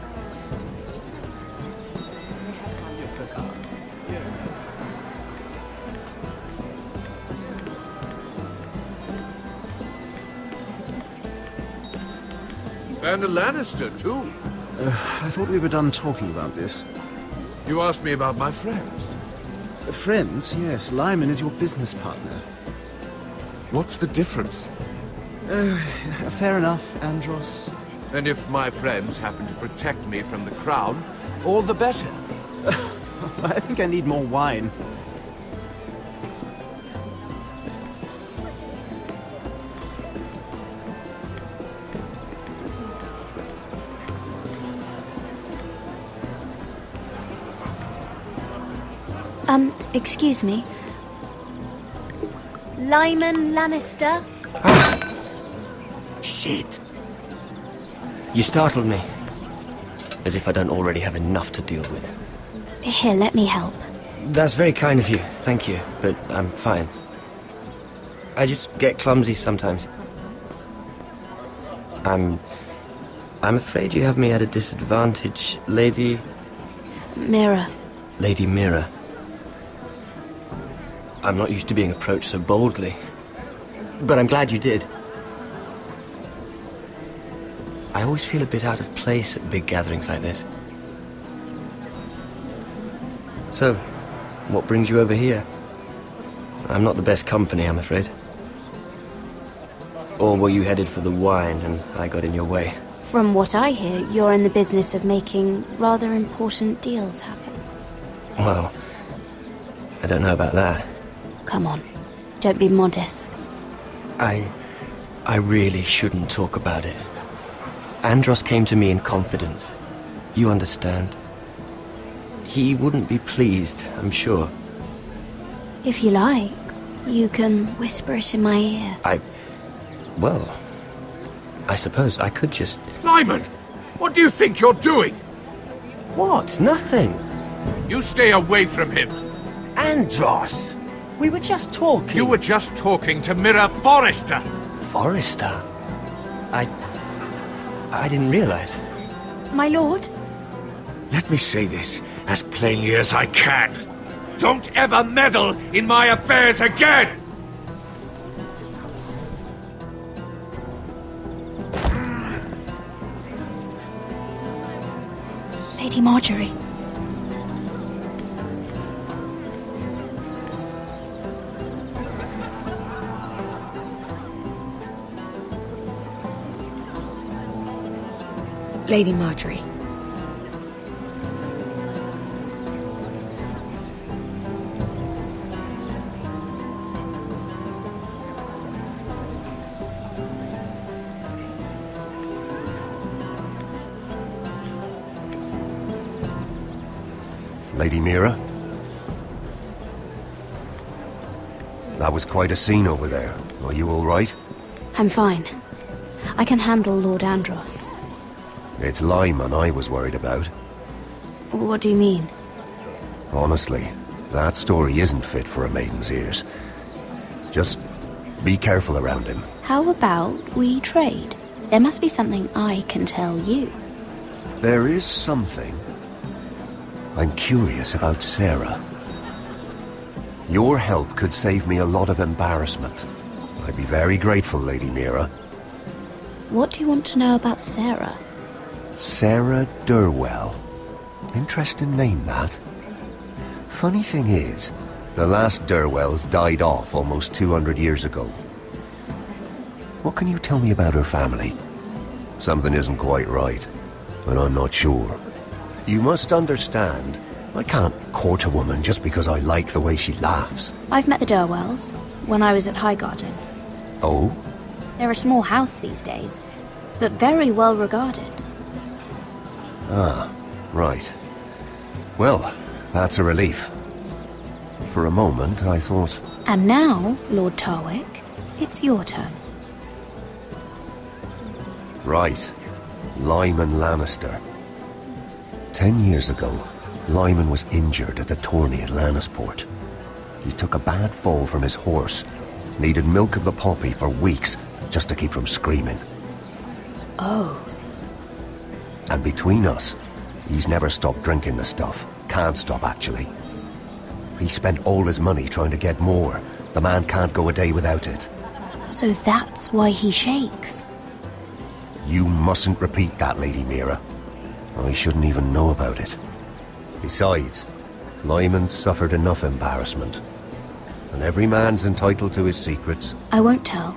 Speaker 10: And a Lannister, too.
Speaker 21: I thought we were done talking about this.
Speaker 10: You asked me about my friends.
Speaker 21: Friends? Yes. Lyman is your business partner.
Speaker 10: What's the difference?
Speaker 21: Fair enough, Andros.
Speaker 10: And if my friends happen to protect me from the crown, all the better.
Speaker 21: I think I need more wine.
Speaker 8: Excuse me. Lyman Lannister?
Speaker 24: Shit. You startled me. As if I don't already have enough to deal with.
Speaker 8: Here, let me help.
Speaker 24: That's very kind of you, thank you, but I'm fine. I just get clumsy sometimes. I'm afraid you have me at a disadvantage, Lady...
Speaker 8: Mira.
Speaker 24: Lady Mira. I'm not used to being approached so boldly, but I'm glad you did. I always feel a bit out of place at big gatherings like this. So, what brings you over here? I'm not the best company, I'm afraid. Or were you headed for the wine and I got in your way?
Speaker 8: From what I hear, you're in the business of making rather important deals happen.
Speaker 24: Well, I don't know about that.
Speaker 8: Come on, don't be modest.
Speaker 24: I really shouldn't talk about it. Andros came to me in confidence. You understand? He wouldn't be pleased, I'm sure.
Speaker 8: If you like, you can whisper it in my ear.
Speaker 24: Well, I suppose I could just...
Speaker 10: Lyman! What do you think you're doing?
Speaker 24: What? Nothing.
Speaker 10: You stay away from him.
Speaker 24: Andros! We were just talking.
Speaker 10: You were just talking to Mira Forrester.
Speaker 24: Forrester? I didn't realize.
Speaker 8: My lord?
Speaker 14: Let me say this as plainly as I can. Don't ever meddle in my affairs again!
Speaker 8: Lady Marjorie.
Speaker 16: Lady Marjorie.
Speaker 22: Lady Mira? That was quite a scene over there. Are you all right?
Speaker 8: I'm fine. I can handle Lord Andros.
Speaker 22: It's Lyman I was worried about.
Speaker 8: What do you mean?
Speaker 22: Honestly, that story isn't fit for a maiden's ears. Just be careful around him.
Speaker 8: How about we trade? There must be something I can tell you.
Speaker 22: There is something. I'm curious about Sarah. Your help could save me a lot of embarrassment. I'd be very grateful, Lady Mira.
Speaker 8: What do you want to know about Sarah?
Speaker 22: Sarah Durwell. Interesting name, that. Funny thing is, the last Durwells died off almost 200 years ago. What can you tell me about her family? Something isn't quite right, but I'm not sure. You must understand, I can't court a woman just because I like the way she laughs.
Speaker 8: I've met the Durwells when I was at Highgarden.
Speaker 22: Oh?
Speaker 8: They're a small house these days, but very well regarded.
Speaker 22: Ah, right. Well, that's a relief. For a moment, I thought...
Speaker 8: And now, Lord Tarwick, it's your turn.
Speaker 22: Right. Lyman Lannister. 10 years ago, Lyman was injured at the tourney at Lannisport. He took a bad fall from his horse. Needed milk of the poppy for weeks just to keep from screaming.
Speaker 8: Oh.
Speaker 22: And between us, he's never stopped drinking the stuff. Can't stop, actually. He spent all his money trying to get more. The man can't go a day without it.
Speaker 8: So that's why he shakes.
Speaker 22: You mustn't repeat that, Lady Mira. I shouldn't even know about it. Besides, Lyman suffered enough embarrassment. And every man's entitled to his secrets.
Speaker 8: I won't tell.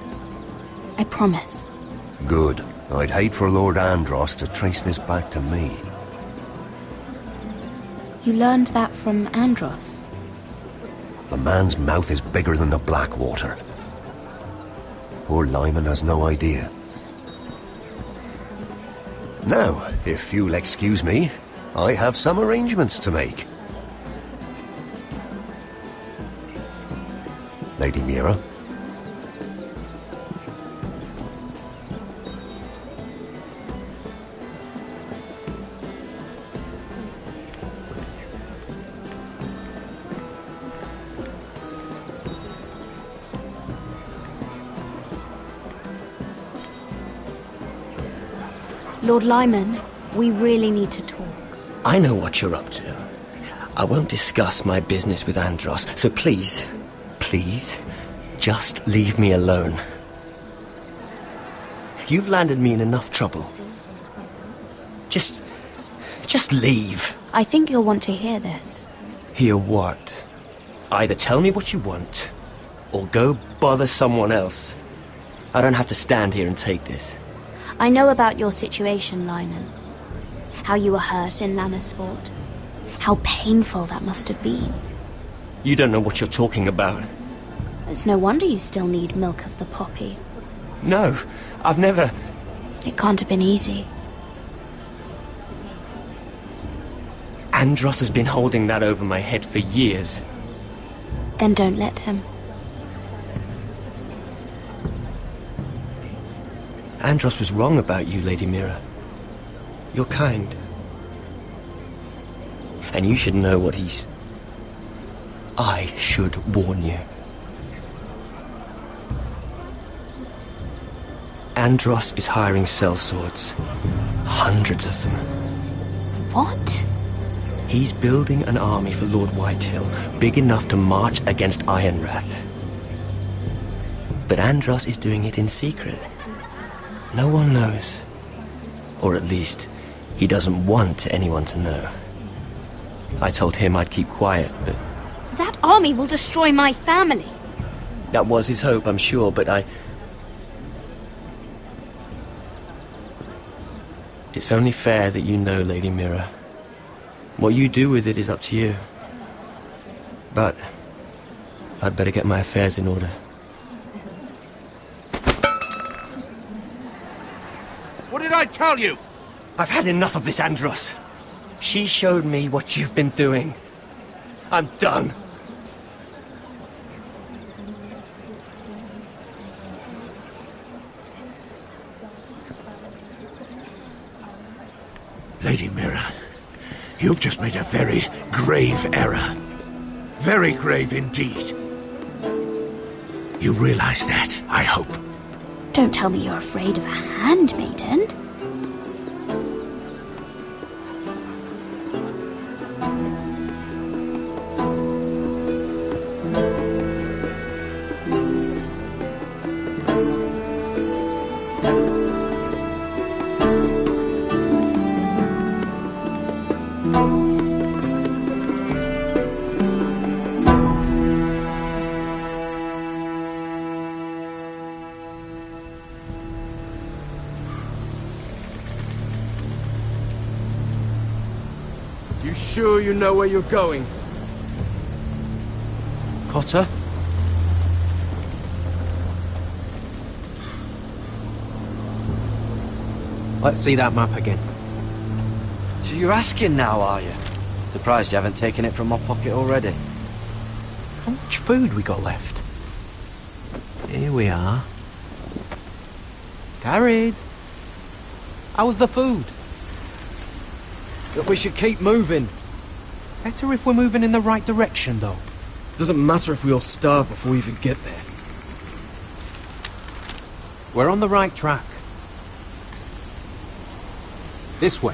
Speaker 8: I promise.
Speaker 22: Good. I'd hate for Lord Andros to trace this back to me.
Speaker 8: You learned that from Andros?
Speaker 22: The man's mouth is bigger than the Blackwater. Poor Lyman has no idea. Now, if you'll excuse me, I have some arrangements to make. Lady Mira?
Speaker 8: Lord Lyman, we really need to talk.
Speaker 24: I know what you're up to. I won't discuss my business with Andros, so please, just leave me alone. You've landed me in enough trouble. Just leave.
Speaker 8: I think you'll want to hear this.
Speaker 24: Hear what? Either tell me what you want, or go bother someone else. I don't have to stand here and take this.
Speaker 8: I know about your situation, Lyman. How you were hurt in Lannisport. How painful that must have been.
Speaker 24: You don't know what you're talking about.
Speaker 8: It's no wonder you still need milk of the poppy.
Speaker 24: No, I've never...
Speaker 8: It can't have been easy.
Speaker 24: Andros has been holding that over my head for years.
Speaker 8: Then don't let him.
Speaker 24: Andros was wrong about you, Lady Mira. You're kind. And you should know what he's... I should warn you. Andros is hiring sellswords. Hundreds of them.
Speaker 8: What?
Speaker 24: He's building an army for Lord Whitehill, big enough to march against Ironrath. But Andros is doing it in secret. No one knows. Or at least, he doesn't want anyone to know. I told him I'd keep quiet, but...
Speaker 8: That army will destroy my family.
Speaker 24: That was his hope, I'm sure, but It's only fair that you know, Lady Mira. What you do with it is up to you. But I'd better get my affairs in order.
Speaker 10: What did I tell you?
Speaker 24: I've had enough of this, Andros. She showed me what you've been doing. I'm done.
Speaker 14: Lady Mira, you've just made a very grave error. Very grave indeed. You realize that, I hope.
Speaker 8: Don't tell me you're afraid of a handmaiden.
Speaker 10: You sure you know where you're going?
Speaker 5: Cotter?
Speaker 6: Let's see that map again.
Speaker 5: So you're asking now, are you? Surprised you haven't taken it from my pocket already.
Speaker 6: How much food we got left? Here we are. Carried. How's the food?
Speaker 5: But we should keep moving.
Speaker 6: Better if we're moving in the right direction, though.
Speaker 5: Doesn't matter if we all starve before we even get there.
Speaker 6: We're on the right track. This way.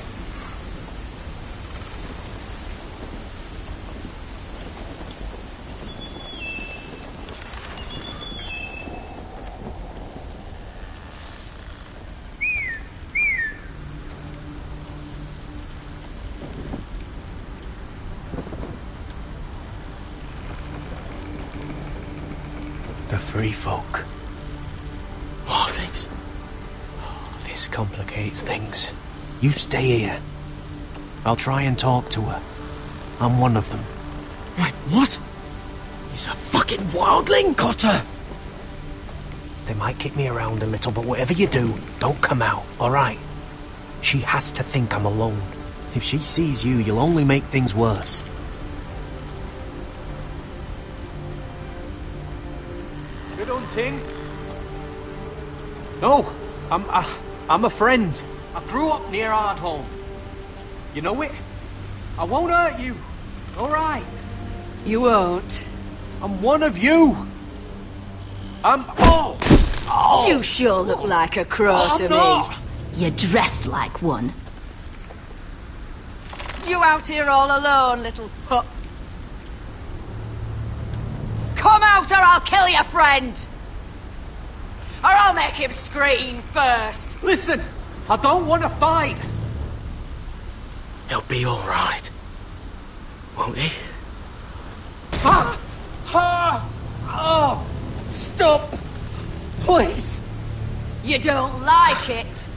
Speaker 6: The free folk. This complicates things. You stay here. I'll try and talk to her. I'm one of them.
Speaker 5: Wait, what? He's a fucking wildling, Cotter!
Speaker 6: They might kick me around a little, but whatever you do, don't come out, alright? She has to think I'm alone. If she sees you, you'll only make things worse. Good hunting. No, I'm a friend. I grew up near Ardholm. You know it? I won't hurt you. Alright.
Speaker 20: You won't.
Speaker 6: I'm one of you. Oh!
Speaker 20: You sure look like a crow to
Speaker 6: not.
Speaker 20: me. You're dressed like one. You out here all alone, little pup? Come out or I'll kill your friend! Or I'll make him scream first!
Speaker 6: Listen, I don't want to fight. He'll be alright. Won't he? Oh! Stop! Please!
Speaker 20: You don't like it?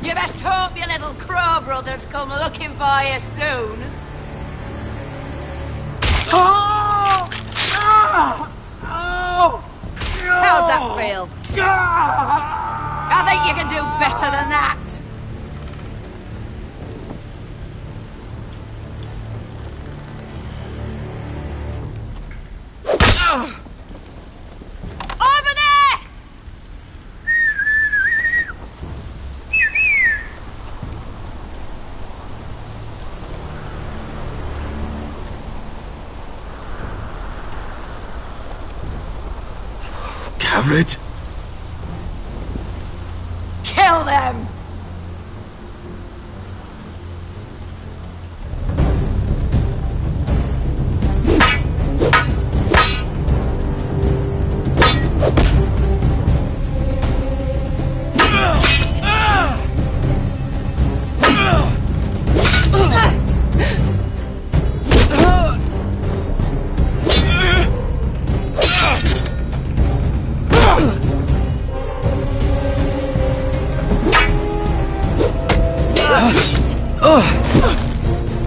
Speaker 20: You best hope your little crow brothers come looking for you soon.
Speaker 6: Oh! Oh!
Speaker 20: How's that feel? I think you can do better than that. Over there!
Speaker 14: Garrett?
Speaker 20: Kill them!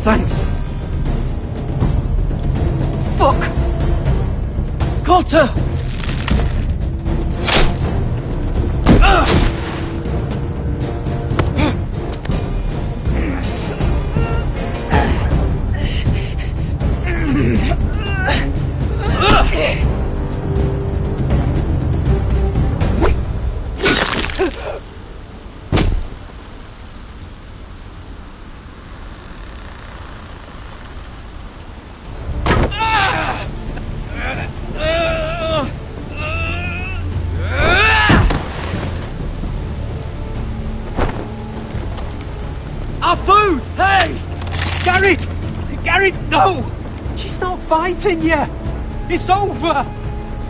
Speaker 5: Thanks. Fuck! Cotter!
Speaker 1: Our food! Hey! Garrett! Garrett, no! She's not fighting you! It's over!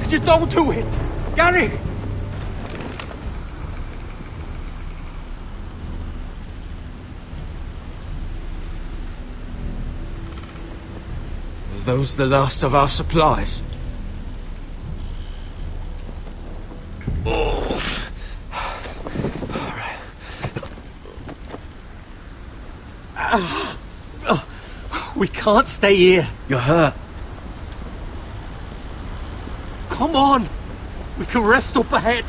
Speaker 1: Just don't do it! Garrett! Are those the last of our supplies? We can't stay here.
Speaker 5: You're hurt.
Speaker 1: Come on! We can rest up ahead.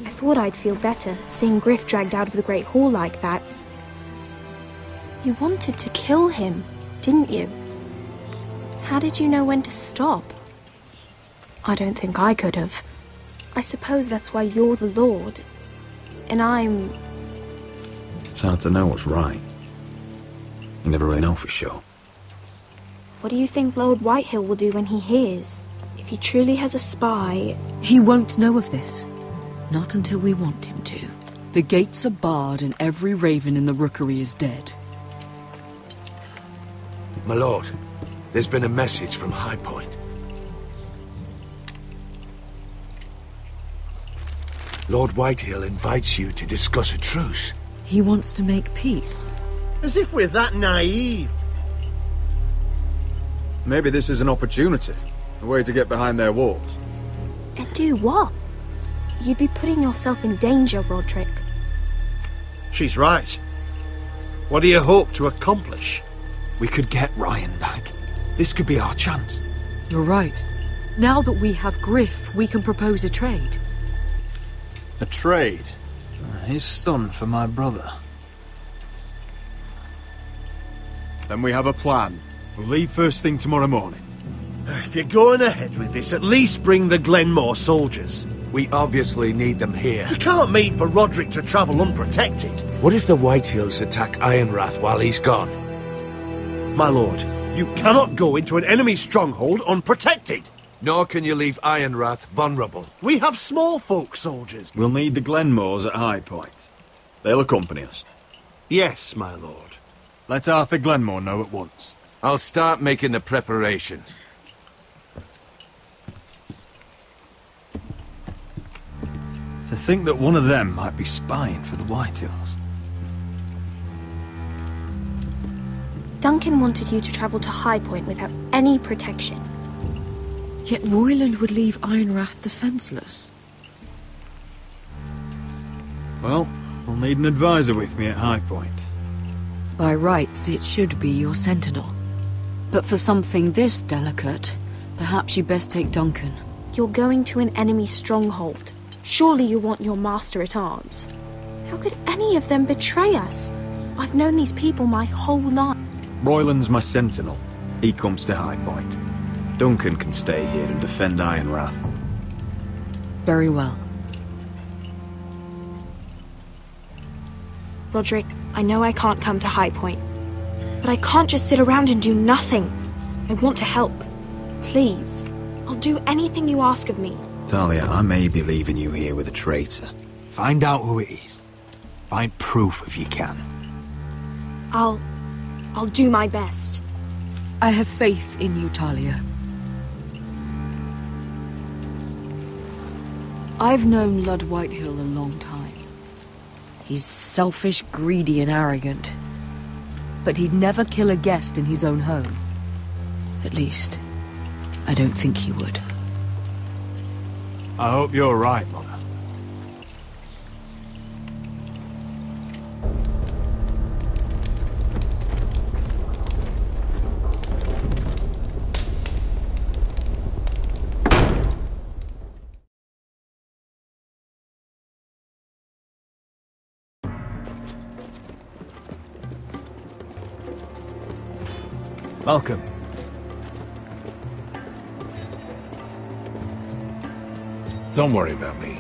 Speaker 7: I thought I'd feel better, seeing Griff dragged out of the Great Hall like that. You wanted to kill him, didn't you? How did you know when to stop? I don't think I could have. I suppose that's why you're the Lord, and I'm...
Speaker 17: It's hard to know what's right. You never really know for sure.
Speaker 7: What do you think Lord Whitehill will do when he hears? If he truly has a spy...
Speaker 2: He won't know of this. Not until we want him to. The gates are barred and every raven in the rookery is dead.
Speaker 14: My lord, there's been a message from High Point. Lord Whitehill invites you to discuss a truce.
Speaker 2: He wants to make peace.
Speaker 15: As if we're that naive.
Speaker 17: Maybe this is an opportunity. A way to get behind their walls.
Speaker 7: And do what? You'd be putting yourself in danger, Roderick.
Speaker 15: She's right. What do you hope to accomplish?
Speaker 21: We could get Ryan back. This could be our chance.
Speaker 2: You're right. Now that we have Griff, we can propose a trade.
Speaker 21: A trade? His son for my brother. Then we have a plan. We'll leave first thing tomorrow morning.
Speaker 15: If you're going ahead with this, at least bring the Glenmore soldiers.
Speaker 14: We obviously need them here.
Speaker 15: You can't mean for Roderick to travel unprotected.
Speaker 14: What if the Whitehills attack Ironrath while he's gone?
Speaker 15: My lord, you cannot go into an enemy stronghold unprotected.
Speaker 14: Nor can you leave Ironrath vulnerable.
Speaker 15: We have small folk soldiers.
Speaker 17: We'll need the Glenmores at High Point. They'll accompany us.
Speaker 15: Yes, my lord.
Speaker 17: Let Arthur Glenmore know at once.
Speaker 10: I'll start making the preparations.
Speaker 17: To think that one of them might be spying for the Whitehills.
Speaker 7: Duncan wanted you to travel to High Point without any protection.
Speaker 2: Yet Royland would leave Ironrath defenseless.
Speaker 17: Well, I'll need an advisor with me at High Point.
Speaker 2: By rights, it should be your sentinel. But for something this delicate, perhaps you best take Duncan.
Speaker 7: You're going to an enemy stronghold. Surely you want your master at arms. How could any of them betray us? I've known these people my whole life.
Speaker 17: Royland's my sentinel. He comes to High Point. Duncan can stay here and defend Ironrath.
Speaker 2: Very well.
Speaker 7: Roderick, I know I can't come to High Point, but I can't just sit around and do nothing. I want to help. Please. I'll do anything you ask of me.
Speaker 17: Talia, I may be leaving you here with a traitor. Find out who it is. Find proof if you can.
Speaker 7: I'll do my best.
Speaker 2: I have faith in you, Talia. I've known Lud Whitehill a long time. He's selfish, greedy, and arrogant. But he'd never kill a guest in his own home. At least, I don't think he would.
Speaker 17: I hope you're right, Mother.
Speaker 21: Malcolm.
Speaker 14: Don't worry about me.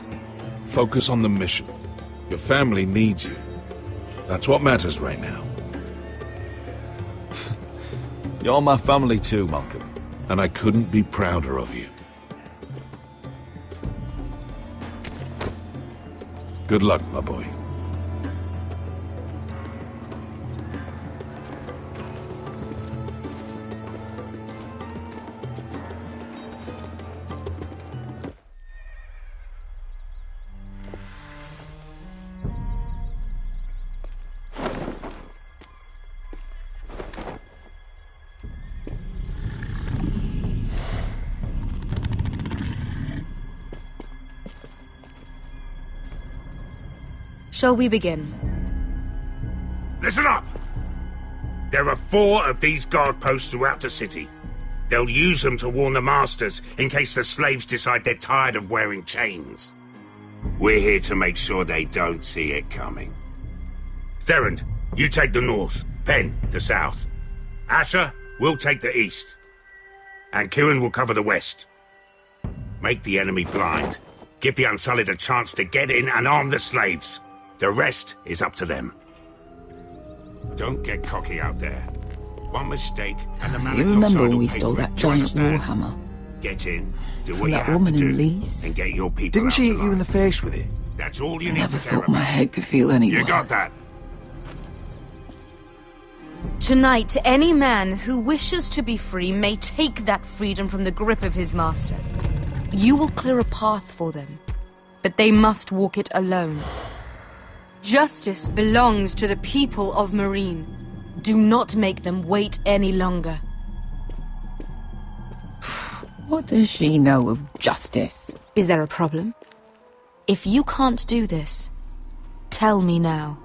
Speaker 14: Focus on the mission. Your family needs you. That's what matters right now.
Speaker 21: You're my family too, Malcolm.
Speaker 14: And I couldn't be prouder of you. Good luck, my boy.
Speaker 18: Shall we begin?
Speaker 3: Listen up! There are 4 of these guard posts throughout the city. They'll use them to warn the masters in case the slaves decide they're tired of wearing chains. We're here to make sure they don't see it coming. Therend, you take the north. Penn, the south. Asher, we'll take the east. And Kieran will cover the west. Make the enemy blind. Give the Unsullied a chance to get in and arm the slaves. The rest is up to them. Don't get cocky out there. One mistake and the man
Speaker 11: You remember when we stole that giant warhammer?
Speaker 3: Get in, do
Speaker 11: From
Speaker 3: what you
Speaker 11: that
Speaker 3: have to
Speaker 11: woman in
Speaker 3: do,
Speaker 11: Lease?
Speaker 3: and get your people
Speaker 4: Didn't
Speaker 3: out
Speaker 4: she hit
Speaker 3: alive.
Speaker 4: you in the face with it?
Speaker 3: That's all you
Speaker 11: I
Speaker 3: need
Speaker 11: never
Speaker 3: to care
Speaker 11: thought my
Speaker 3: about.
Speaker 11: head could feel any
Speaker 3: You
Speaker 11: worse.
Speaker 3: got that?
Speaker 12: Tonight, any man who wishes to be free may take that freedom from the grip of his master. You will clear a path for them, but they must walk it alone. Justice belongs to the people of Marine. Do not make them wait any longer.
Speaker 11: What does she know of justice?
Speaker 12: Is there a problem? If you can't do this, tell me now.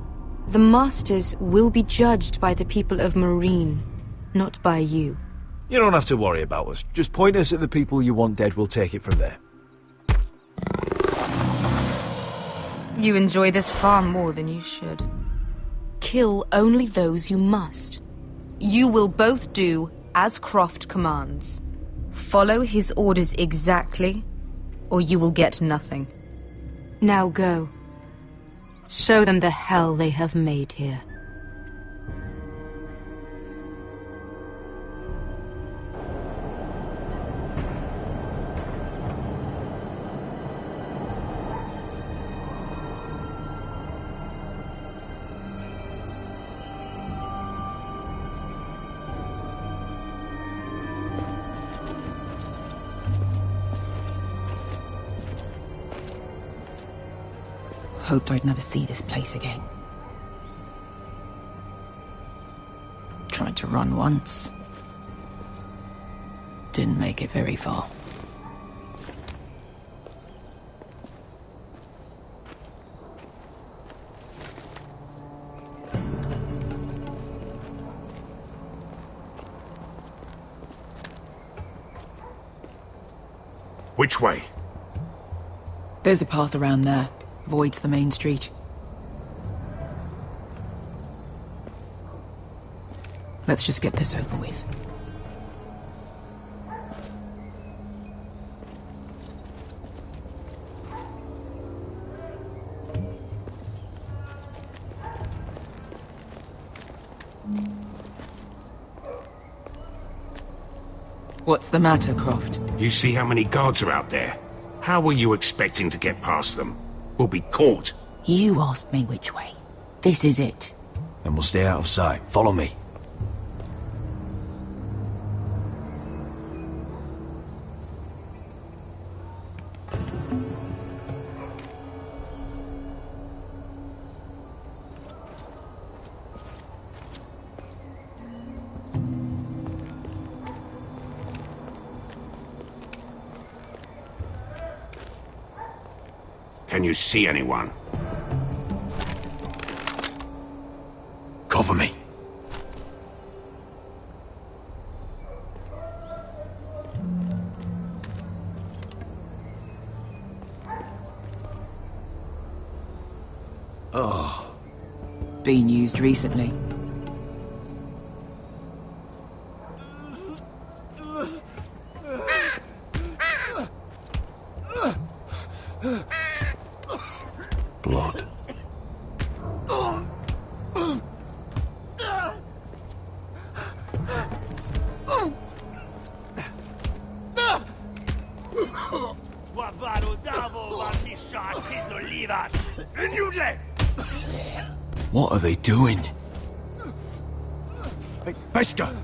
Speaker 12: The Masters will be judged by the people of Marine, not by you.
Speaker 21: You don't have to worry about us. Just point us at the people you want dead, we'll take it from there.
Speaker 12: You enjoy this far more than you should. Kill only those you must. You will both do as Croft commands. Follow his orders exactly, or you will get nothing. Now go. Show them the hell they have made here.
Speaker 11: Hoped I'd never see this place again. Tried to run once. Didn't make it very far.
Speaker 3: Which way?
Speaker 11: There's a path around there. Avoids the main street. Let's just get this over with. What's the matter, Croft?
Speaker 3: You see how many guards are out there? How were you expecting to get past them? We'll be caught.
Speaker 11: You asked me which way. This is it.
Speaker 21: And we'll stay out of sight. Follow me.
Speaker 3: Can you see anyone?
Speaker 21: Cover me.
Speaker 11: Oh. Been used recently.
Speaker 21: Blood. What are they doing? Hey, Pesca!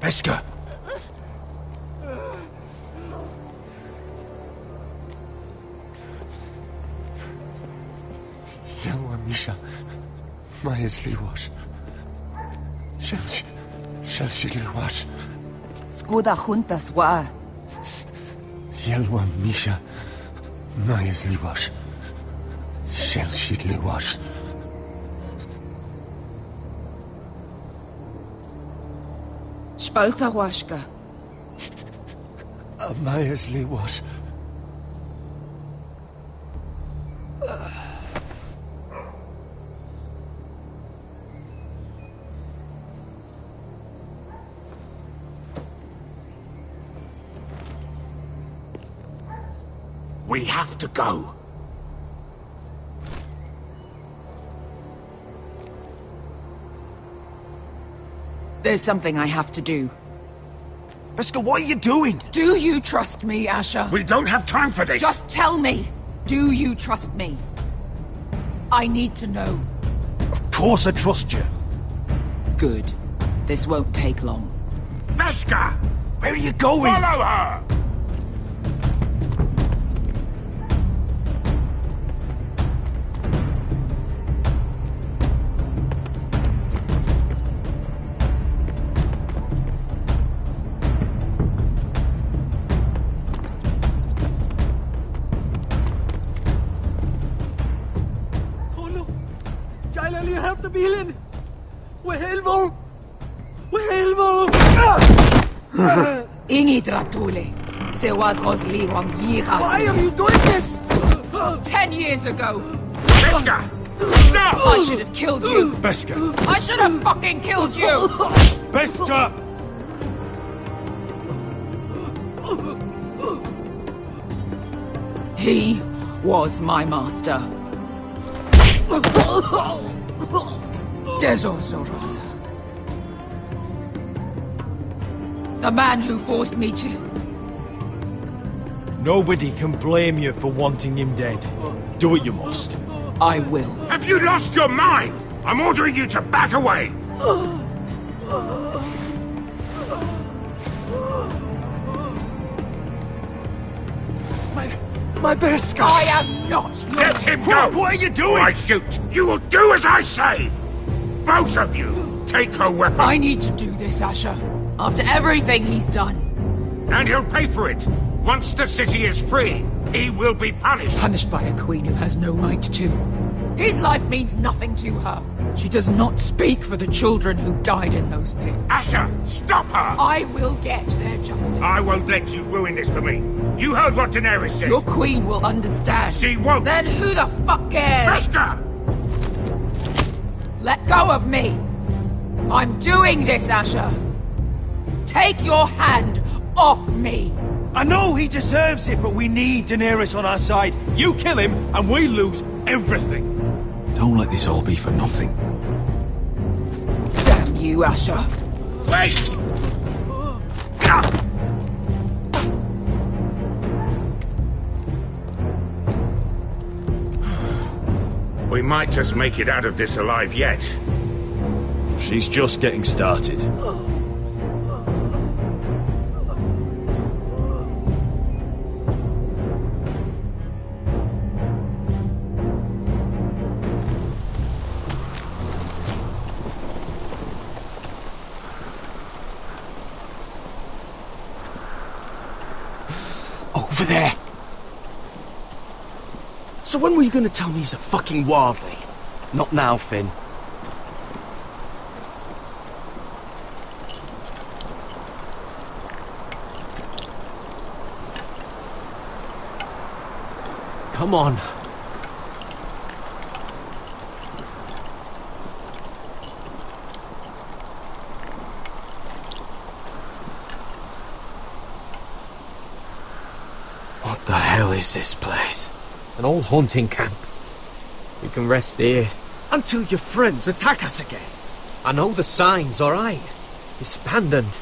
Speaker 21: Pesca!
Speaker 22: Yelwa Misha, Majesli wash. Shall she wash?
Speaker 11: Skuda juntas wa.
Speaker 22: Yelwa Misha, Majesli wash. Shall she wash?
Speaker 11: Spalsa washka.
Speaker 22: Majesli wash.
Speaker 3: We have to go.
Speaker 11: There's something I have to do.
Speaker 21: Pesca, what are you doing?
Speaker 11: Do you trust me, Asher?
Speaker 3: We don't have time for this.
Speaker 11: Just tell me. Do you trust me? I need to know.
Speaker 21: Of course I trust you.
Speaker 11: Good. This won't take long.
Speaker 3: Pesca!
Speaker 21: Where are you going?
Speaker 3: Follow her!
Speaker 1: Bilin! Wehelvo! Wehelvo!
Speaker 11: Ingi Dratule. Se was Rosli Wang Yiras.
Speaker 1: Why are you doing this?
Speaker 11: 10 years ago.
Speaker 3: Pesca! Stop!
Speaker 11: I should have killed you.
Speaker 21: Pesca!
Speaker 11: I should have fucking killed you.
Speaker 21: Pesca!
Speaker 11: He was my master. Desozorosa. The man who forced me to...
Speaker 21: Nobody can blame you for wanting him dead. Do what you must.
Speaker 11: I will.
Speaker 3: Have you lost your mind? I'm ordering you to back away.
Speaker 1: My best guy.
Speaker 11: I am not.
Speaker 3: Let him go!
Speaker 21: What are you doing?
Speaker 3: Or I shoot. You will do as I say. Both of you, take her weapon.
Speaker 11: I need to do this, Asher. After everything he's done.
Speaker 3: And he'll pay for it. Once the city is free, he will be punished.
Speaker 11: Punished by a queen who has no right to. His life means nothing to her. She does not speak for the children who died in those pits.
Speaker 3: Asher, stop her!
Speaker 11: I will get their justice.
Speaker 3: I won't let you ruin this for me. You heard what Daenerys said.
Speaker 11: Your queen will understand.
Speaker 3: She won't.
Speaker 11: Then who the fuck cares?
Speaker 3: Beskar!
Speaker 11: Let go of me. I'm doing this, Asher. Take your hand off me.
Speaker 1: I know he deserves it, but we need Daenerys on our side. You kill him, and we lose everything.
Speaker 17: Don't let this all be for nothing.
Speaker 11: Damn you, Asher.
Speaker 3: Wait! We might just make it out of this alive yet.
Speaker 1: She's just getting started.
Speaker 5: Over there! So when were you gonna tell me he's a fucking wildling? Not now, Finn.
Speaker 6: Come on.
Speaker 5: What the hell is this place?
Speaker 6: An old hunting camp. We can rest here.
Speaker 5: Until your friends attack us again.
Speaker 6: I know the signs, alright? It's abandoned.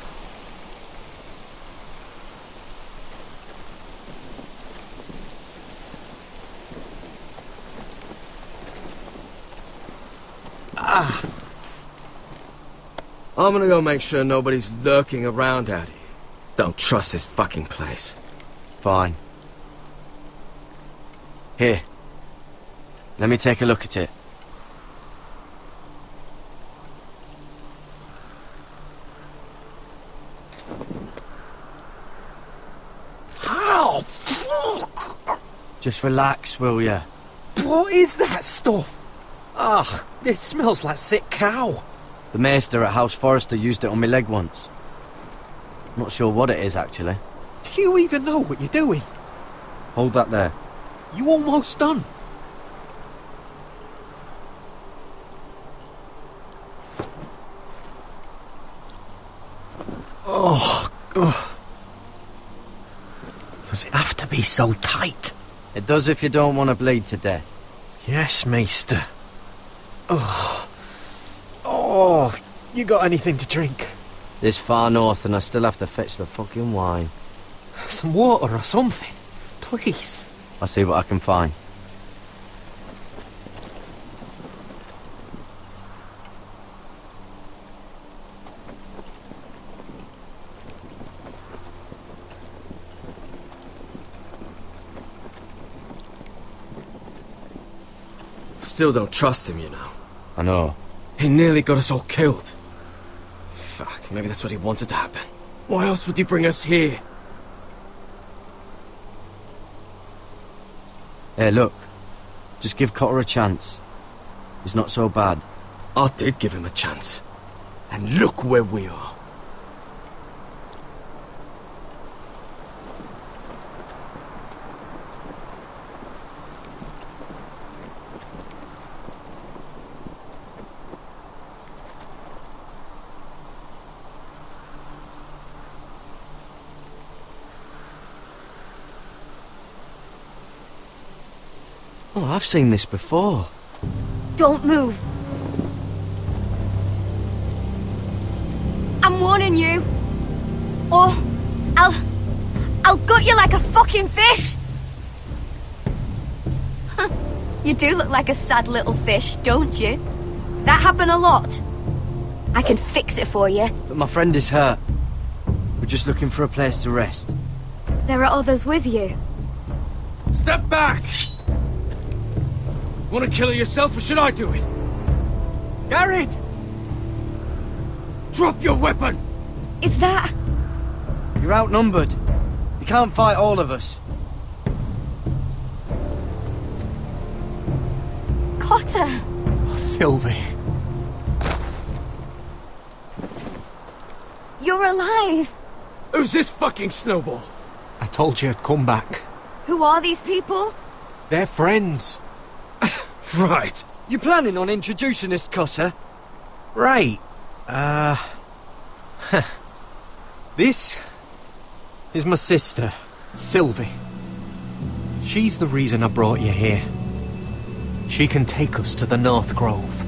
Speaker 5: I'm gonna go make sure nobody's lurking around out here. Don't trust this fucking place. Fine. Here. Let me take a look at it.
Speaker 6: Ow! Fuck!
Speaker 5: Just relax, will ya?
Speaker 6: What is that stuff? Ugh, it smells like sick cow.
Speaker 5: The maester at House Forrester used it on my leg once. Not sure what it is, actually.
Speaker 6: Do you even know what you're doing?
Speaker 5: Hold that there.
Speaker 6: You almost done. Oh, ugh. Does it have to be so tight?
Speaker 5: It does if you don't want to bleed to death.
Speaker 6: Yes, Maester. Oh. Oh, you got anything to drink?
Speaker 5: This far north and I still have to fetch the fucking wine.
Speaker 6: Some water or something, please.
Speaker 5: I'll see what I can find. Still don't trust him, you know. I know. He nearly got us all killed. Fuck, maybe that's what he wanted to happen. Why else would he bring us here? Hey, look. Just give Cotter a chance. He's not so bad. I did give him a chance. And look where we are. Oh, I've seen this before.
Speaker 7: Don't move. I'm warning you. Or I'll gut you like a fucking fish. You do look like a sad little fish, don't you? That happen a lot. I can fix it for you.
Speaker 5: But my friend is hurt. We're just looking for a place to rest.
Speaker 7: There are others with you.
Speaker 5: Step back! Want to kill her yourself, or should I do it? Garrett! Drop your weapon!
Speaker 7: Is that...
Speaker 5: You're outnumbered. You can't fight all of us.
Speaker 16: Potter!
Speaker 6: Oh, Sylvie.
Speaker 16: You're alive!
Speaker 5: Who's this fucking snowball?
Speaker 6: I told you I'd come back.
Speaker 16: Who are these people?
Speaker 6: They're friends.
Speaker 5: Right. You planning on introducing this cutter?
Speaker 6: Right. This is my sister, Sylvie. She's the reason I brought you here. She can take us to the North Grove.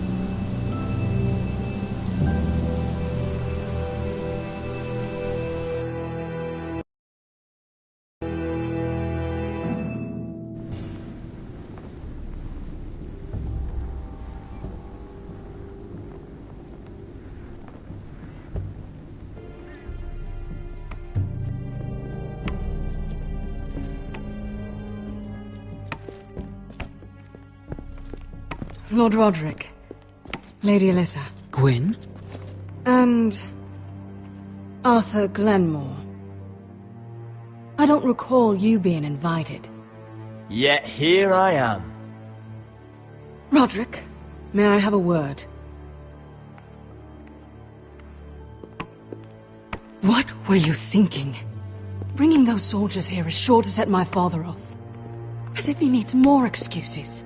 Speaker 9: Lord Roderick, Lady Alyssa.
Speaker 11: Gwyn?
Speaker 9: And Arthur Glenmore. I don't recall you being invited.
Speaker 1: Yet here I am.
Speaker 9: Roderick, may I have a word? What were you thinking? Bringing those soldiers here is sure to set my father off. As if he needs more excuses.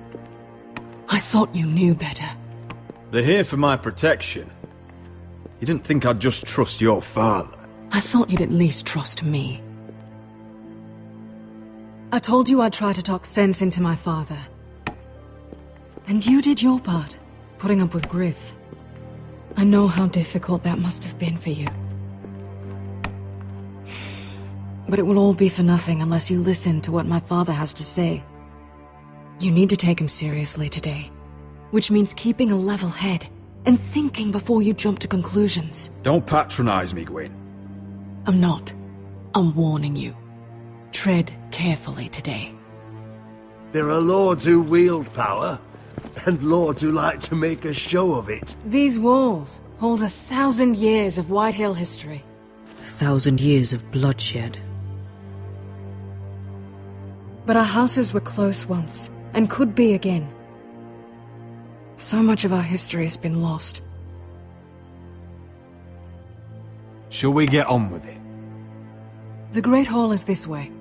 Speaker 9: I thought you knew better.
Speaker 17: They're here for my protection. You didn't think I'd just trust your father?
Speaker 9: I thought you'd at least trust me. I told you I'd try to talk sense into my father. And you did your part, putting up with Griff. I know how difficult that must have been for you. But it will all be for nothing unless you listen to what my father has to say. You need to take him seriously today, which means keeping a level head and thinking before you jump to conclusions.
Speaker 17: Don't patronize me, Gwyn.
Speaker 9: I'm not. I'm warning you. Tread carefully today.
Speaker 15: There are lords who wield power, and lords who like to make a show of it.
Speaker 9: These walls hold 1,000 years of Whitehill history.
Speaker 11: 1,000 years of bloodshed.
Speaker 9: But our houses were close once, and could be again. So much of our history has been lost.
Speaker 17: Shall we get on with it?
Speaker 9: The Great Hall is this way.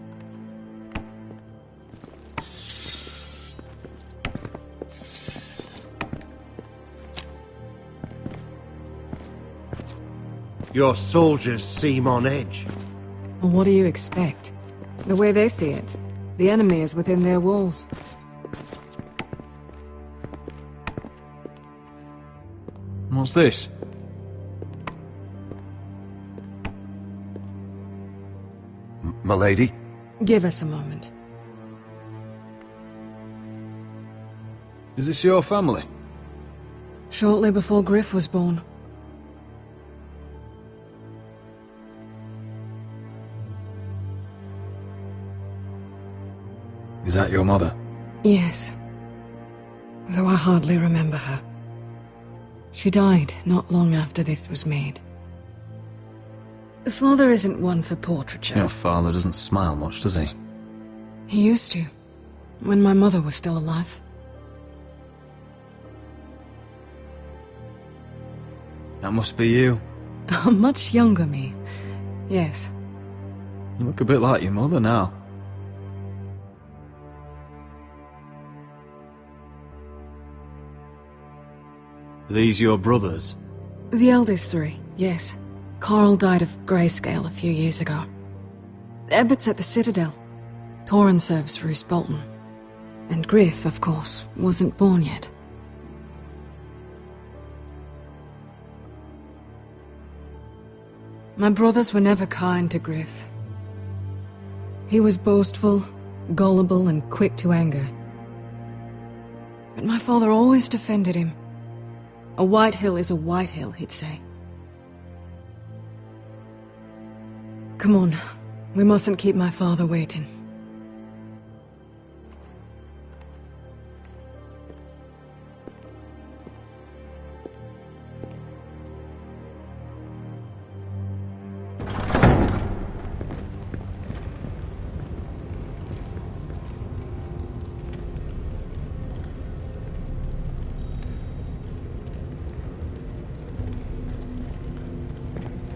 Speaker 15: Your soldiers seem on edge.
Speaker 9: Well, what do you expect? The way they see it, the enemy is within their walls.
Speaker 17: What's this?
Speaker 22: My lady?
Speaker 9: Give us a moment.
Speaker 17: Is this your family?
Speaker 9: Shortly before Griff was born.
Speaker 17: Is that your mother?
Speaker 9: Yes. Though I hardly remember her. She died not long after this was made. Father isn't one for portraiture.
Speaker 17: Your father doesn't smile much, does he?
Speaker 9: He used to, when my mother was still alive.
Speaker 17: That must be you.
Speaker 9: A much younger me, yes.
Speaker 17: You look a bit like your mother now. Are these your brothers?
Speaker 9: The eldest three, yes. Carl died of grayscale a few years ago. Ebbett's at the Citadel. Torrin serves Roose Bolton. And Griff, of course, wasn't born yet. My brothers were never kind to Griff. He was boastful, gullible, and quick to anger. But my father always defended him. A Whitehill is a Whitehill, he'd say. Come on, we mustn't keep my father waiting.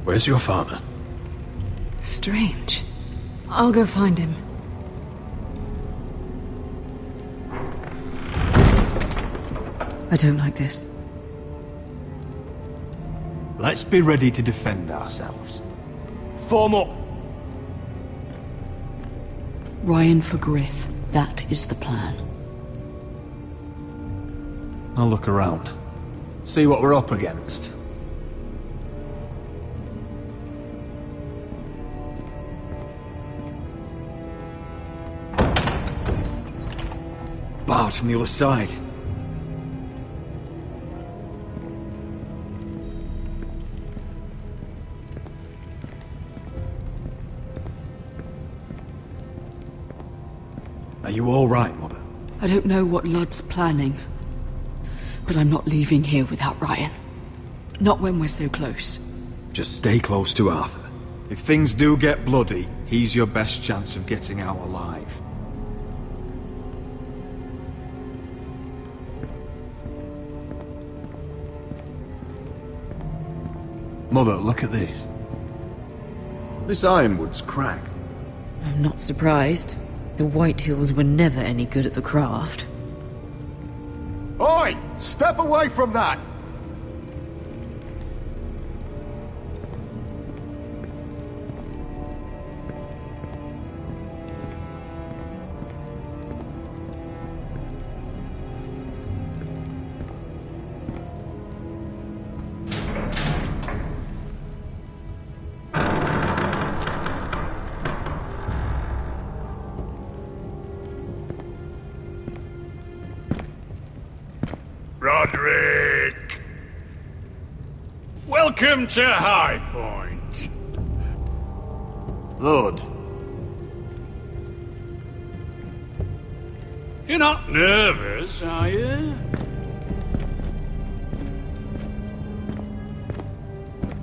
Speaker 17: Where's your father?
Speaker 9: Strange. I'll go find him. I don't like this.
Speaker 15: Let's be ready to defend ourselves.
Speaker 1: Form up!
Speaker 2: Ryan for Griff. That is the plan.
Speaker 15: I'll look around. See what we're up against.
Speaker 17: Barred from the other side. Are you all right, Mother?
Speaker 2: I don't know what Ludd's planning, but I'm not leaving here without Ryan. Not when we're so close.
Speaker 17: Just stay close to Arthur.
Speaker 15: If things do get bloody, he's your best chance of getting out alive. Mother, look at this.
Speaker 17: This ironwood's cracked.
Speaker 2: I'm not surprised. The Whitehills were never any good at the craft.
Speaker 14: Oi! Step away from that!
Speaker 3: Roderick! Welcome to High Point.
Speaker 15: Lord.
Speaker 3: You're not nervous, are you?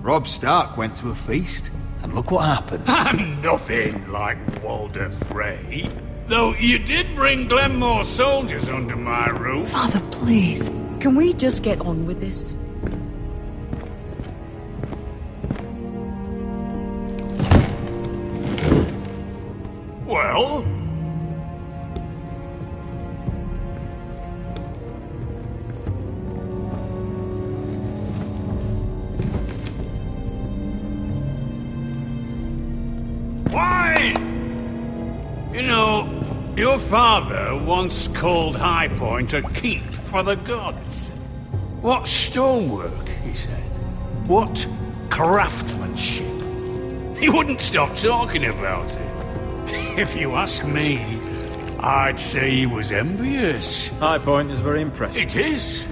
Speaker 15: Robb Stark went to a feast, and look what happened.
Speaker 3: I'm nothing like Walder Frey. Though you did bring Glenmore soldiers under my roof.
Speaker 2: Father, please. Can we just get on with this?
Speaker 3: Well? Why? You know, your father once called High Point a keep for the gods. What stonework, he said. What craftsmanship. He wouldn't stop talking about it. If you ask me, I'd say he was envious.
Speaker 15: High Point is very impressive.
Speaker 3: It is.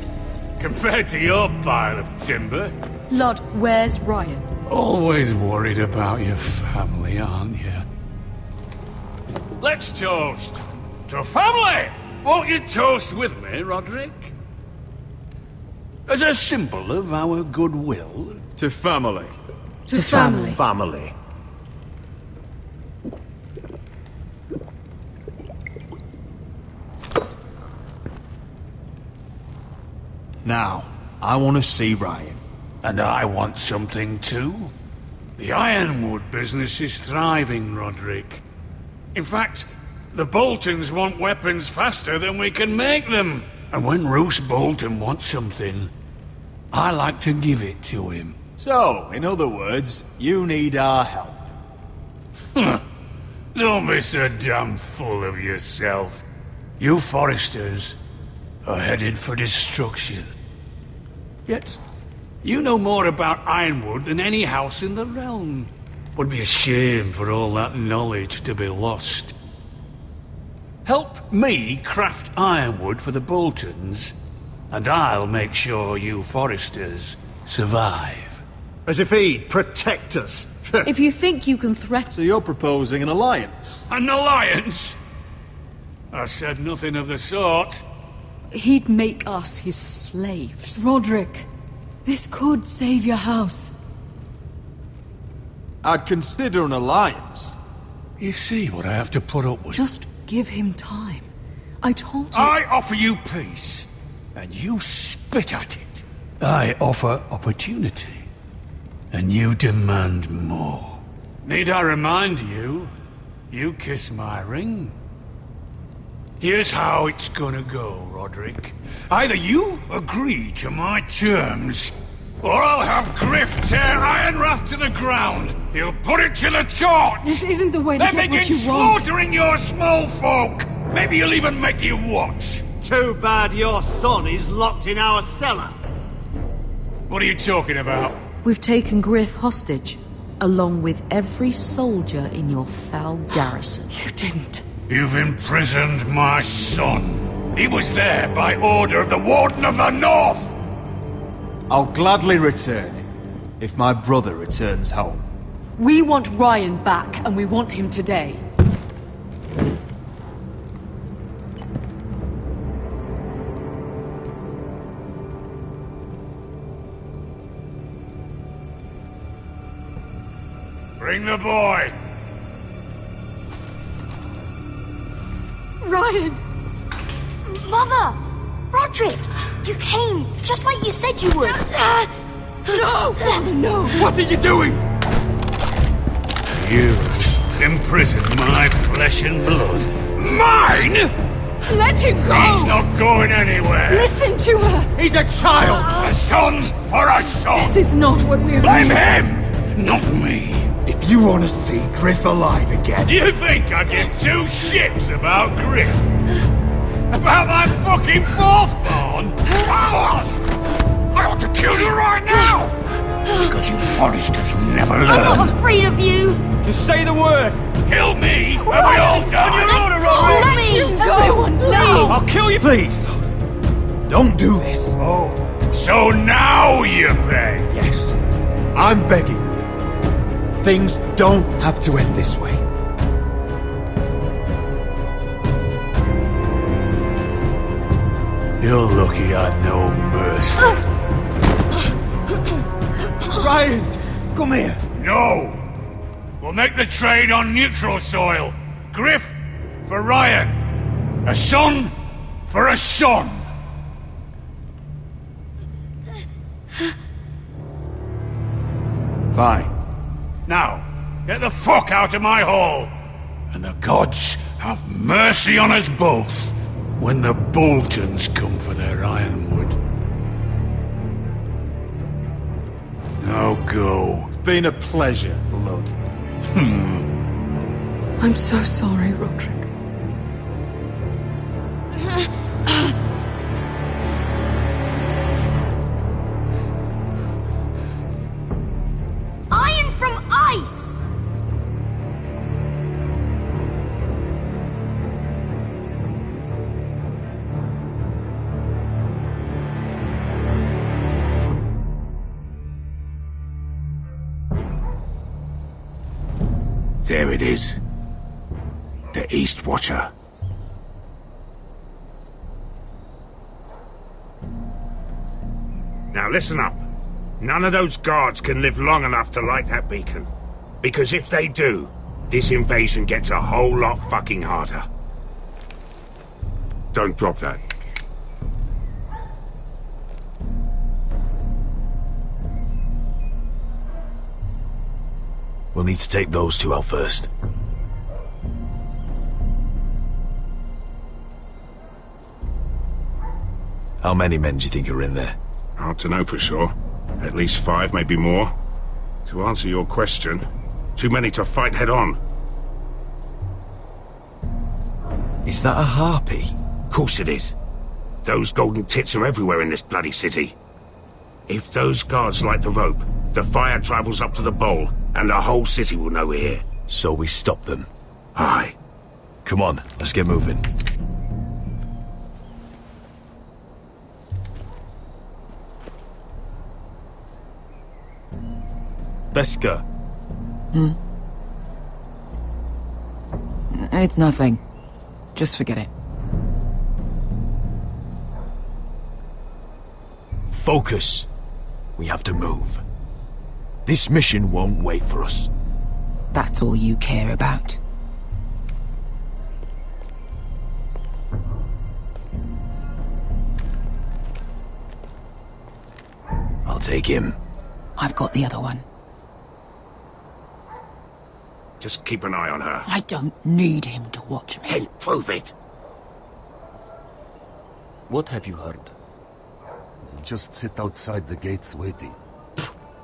Speaker 3: Compared to your pile of timber.
Speaker 2: Ludd, where's Ryan?
Speaker 3: Always worried about your family, aren't you? Let's toast to family! Won't you toast with me, Roderick? As a symbol of our goodwill.
Speaker 15: To family.
Speaker 2: To family.
Speaker 14: Family.
Speaker 15: Now, I want to see Ryan.
Speaker 3: And I want something too. The ironwood business is thriving, Roderick. In fact, the Boltons want weapons faster than we can make them. And when Roose Bolton wants something, I like to give it to him.
Speaker 15: So, in other words, you need our help.
Speaker 3: Don't be so damn full of yourself. You Foresters are headed for destruction. Yet, you know more about ironwood than any house in the realm. Would be a shame for all that knowledge to be lost. Help me craft ironwood for the Boltons, and I'll make sure you Foresters survive.
Speaker 15: As if he'd protect us.
Speaker 2: If you think you can threaten...
Speaker 15: So you're proposing an alliance?
Speaker 3: An alliance? I said nothing of the sort.
Speaker 2: He'd make us his slaves.
Speaker 9: Roderick, this could save your house.
Speaker 15: I'd consider an alliance.
Speaker 3: You see what I have to put up with?
Speaker 9: Just give him time. I told you...
Speaker 3: I offer you peace, and you spit at it. I offer opportunity,
Speaker 14: And you demand more.
Speaker 13: Need I remind you? You kiss my ring. Here's how it's gonna go, Roderick. Either you agree to my terms, or I'll have Griff tear Ironrath to the ground. He'll put it to the torch.
Speaker 9: This isn't the way to
Speaker 13: then
Speaker 9: get what
Speaker 13: begin
Speaker 9: you want.
Speaker 13: slaughtering your small folk. Maybe he'll even make you watch.
Speaker 15: Too bad your son is locked in our cellar.
Speaker 13: What are you talking about?
Speaker 2: We've taken Griff hostage, along with every soldier in your foul garrison.
Speaker 9: You didn't.
Speaker 13: You've imprisoned my son. He was there by order of the Warden of the North.
Speaker 21: I'll gladly return him, if my brother returns home.
Speaker 9: We want Ryan back, and we want him today.
Speaker 13: Bring the boy.
Speaker 18: Ryan!
Speaker 8: Mother! Roderick! You came, just like you said you would.
Speaker 9: No! Father, no!
Speaker 13: What are you doing? You imprison my flesh and blood. Mine?
Speaker 9: Let him go!
Speaker 13: He's not going anywhere.
Speaker 9: Listen to her!
Speaker 13: He's a child! A son for a son!
Speaker 9: This is not what we
Speaker 13: Blame
Speaker 9: agreed.
Speaker 13: him, not me.
Speaker 21: If you want to see Griff alive again...
Speaker 13: You think I give two shits about Griff? About my fucking fourth born? I ought to kill you right now! Because you Foresters never learn.
Speaker 8: I'm not afraid of you!
Speaker 21: Just say the word!
Speaker 13: Kill me, and we all die!
Speaker 8: Let me!
Speaker 9: Everyone, please!
Speaker 21: I'll kill you! Please! Don't do this.
Speaker 13: Oh, so now you beg?
Speaker 21: Yes. I'm begging you. Things don't have to end this way.
Speaker 13: You're lucky I know mercy.
Speaker 21: Ryan, come here.
Speaker 13: No! We'll make the trade on neutral soil. Griff for Ryan. A son for a son. Fine. Now, get the fuck out of my hall. And the gods have mercy on us both when the Boltons come for their ironwood. Now go.
Speaker 21: It's been a pleasure, Lord.
Speaker 9: I'm so sorry, Roderick.
Speaker 8: Iron from ice!
Speaker 3: There it is. The East Watcher. Now listen up. None of those guards can live long enough to light that beacon. Because if they do, this invasion gets a whole lot fucking harder. Don't drop that.
Speaker 14: We'll need to take those two out first. How many men do you think are in there?
Speaker 3: Hard to know for sure. At least 5, maybe more. To answer your question, too many to fight head on.
Speaker 14: Is that a harpy?
Speaker 3: Of course it is. Those golden tits are everywhere in this bloody city. If those guards light the rope, the fire travels up to the bowl, and the whole city will know we're here.
Speaker 14: So we stop them.
Speaker 3: Aye.
Speaker 14: Come on, let's get moving. Beska.
Speaker 11: It's nothing. Just forget it.
Speaker 14: Focus. We have to move. This mission won't wait for us.
Speaker 11: That's all you care about.
Speaker 14: I'll take him.
Speaker 11: I've got the other one.
Speaker 3: Just keep an eye on her.
Speaker 11: I don't need him to watch me.
Speaker 3: Then prove it.
Speaker 19: What have you heard?
Speaker 22: Just sit outside the gates waiting.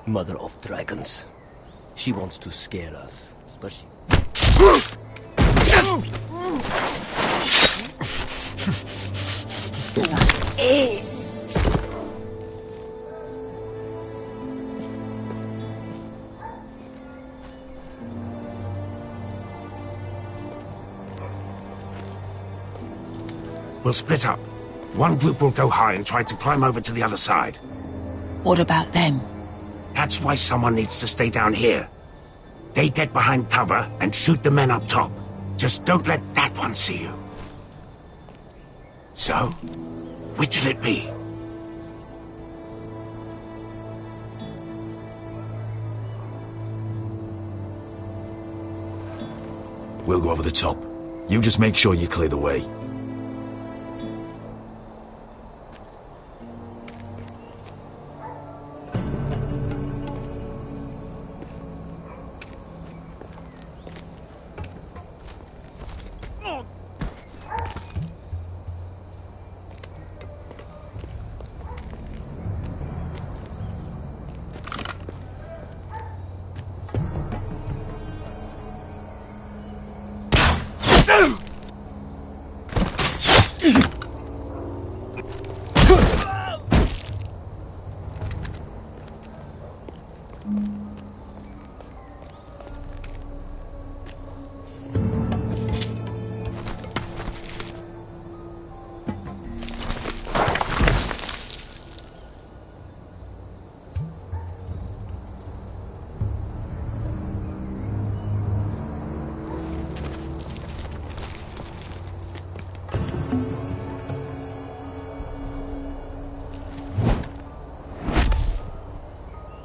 Speaker 19: Mother of dragons. She wants to scare us, but she...
Speaker 3: We'll split up. One group will go high and try to climb over to the other side.
Speaker 11: What about them?
Speaker 3: That's why someone needs to stay down here. They get behind cover and shoot the men up top. Just don't let that one see you. So, which'll it be?
Speaker 20: We'll go over the top. You just make sure you clear the way.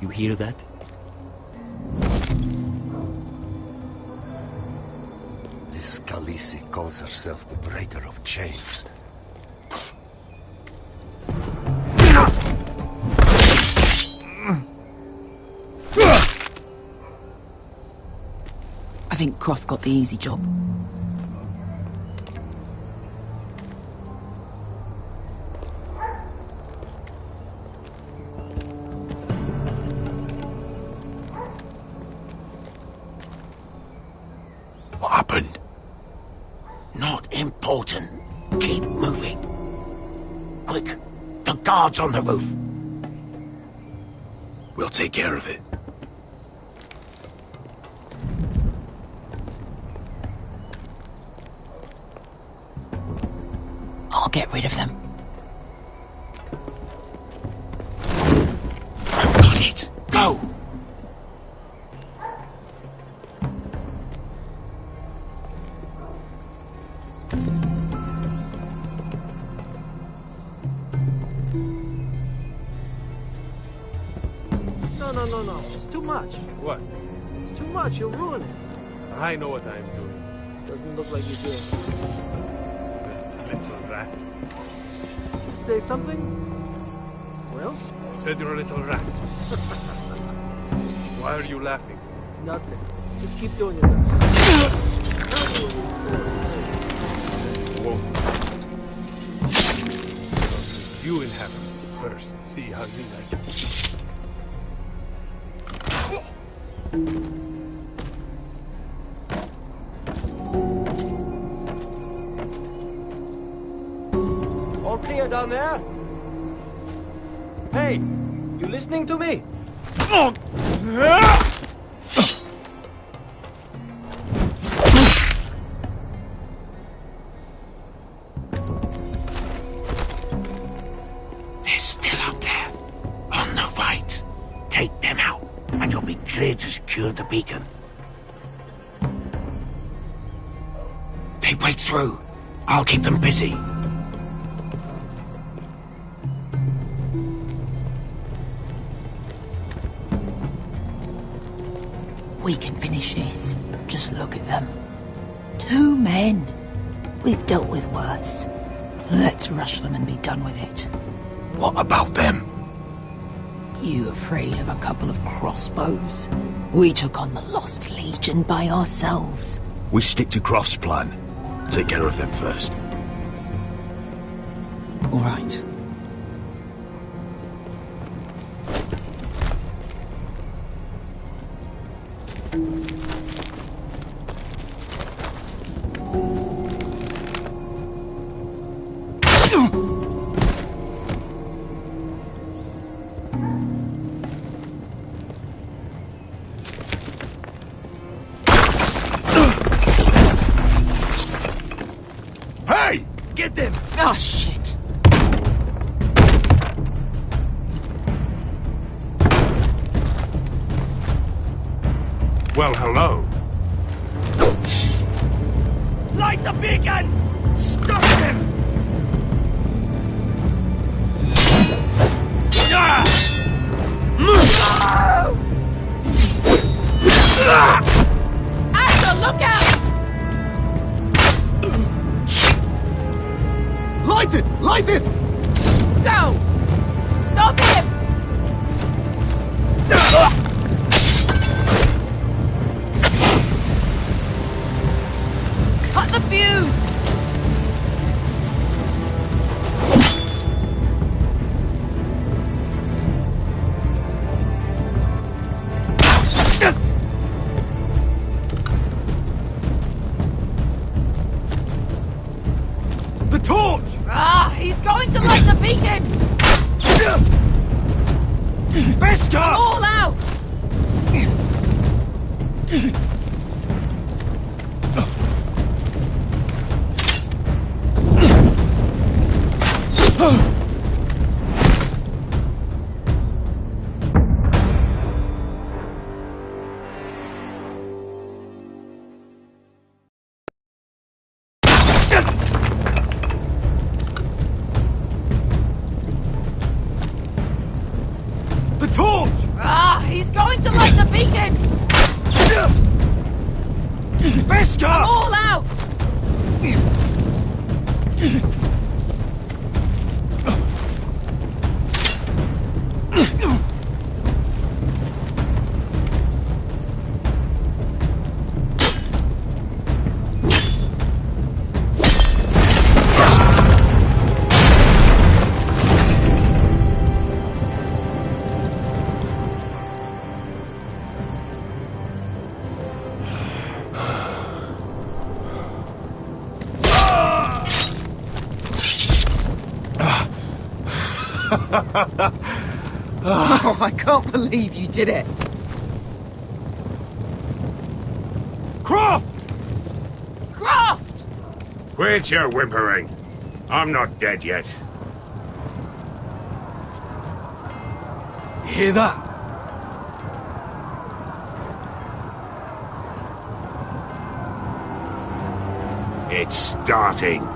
Speaker 19: You hear that?
Speaker 22: This Khaleesi calls herself the Breaker of Chains.
Speaker 11: I think Croft got the easy job.
Speaker 3: What happened? Not important. Keep moving. Quick, the guards on the roof.
Speaker 20: We'll take care of it.
Speaker 11: I'll get rid of them.
Speaker 3: I've got it. Go!
Speaker 23: No. It's too much.
Speaker 10: What?
Speaker 23: It's too much. You'll ruin it.
Speaker 10: I know what I'm doing.
Speaker 23: Doesn't look like you do.
Speaker 10: Little rat.
Speaker 23: Say something? Well?
Speaker 10: I said you're a little rat. Why are you laughing?
Speaker 23: Nothing. Just keep doing it.
Speaker 10: Won't. You inhabit first. See how you like it.
Speaker 23: All clear down there? Hey, you listening to me?
Speaker 3: They're still up there. On the right. Take them out, and you'll be clear to secure the beacon. They break through. I'll keep them busy.
Speaker 11: We can finish this. Just look at them. 2 men. We've dealt with worse. Let's rush them and be done with it.
Speaker 20: What about them?
Speaker 11: You afraid of a couple of crossbows? We took on the Lost Legion by ourselves.
Speaker 20: We stick to Croft's plan. Take care of them first.
Speaker 11: All right.
Speaker 20: Hey! Get them!
Speaker 11: Ah, shit!
Speaker 3: Well, hello.
Speaker 20: Light the beacon! Stop them!
Speaker 11: Asher, look out!
Speaker 14: Light it! Light it!
Speaker 11: Go! Stop him! Cut the fuse!
Speaker 14: The torch!
Speaker 11: Ah, he's going to light the beacon!
Speaker 14: Beskar!
Speaker 11: All out!
Speaker 14: The torch!
Speaker 11: Ah, he's going to light the beacon!
Speaker 14: Beskar!
Speaker 11: All out! Oh, I can't believe you did it.
Speaker 14: Croft!
Speaker 11: Croft!
Speaker 3: Quit your whimpering. I'm not dead yet.
Speaker 14: You hear that?
Speaker 3: It's starting.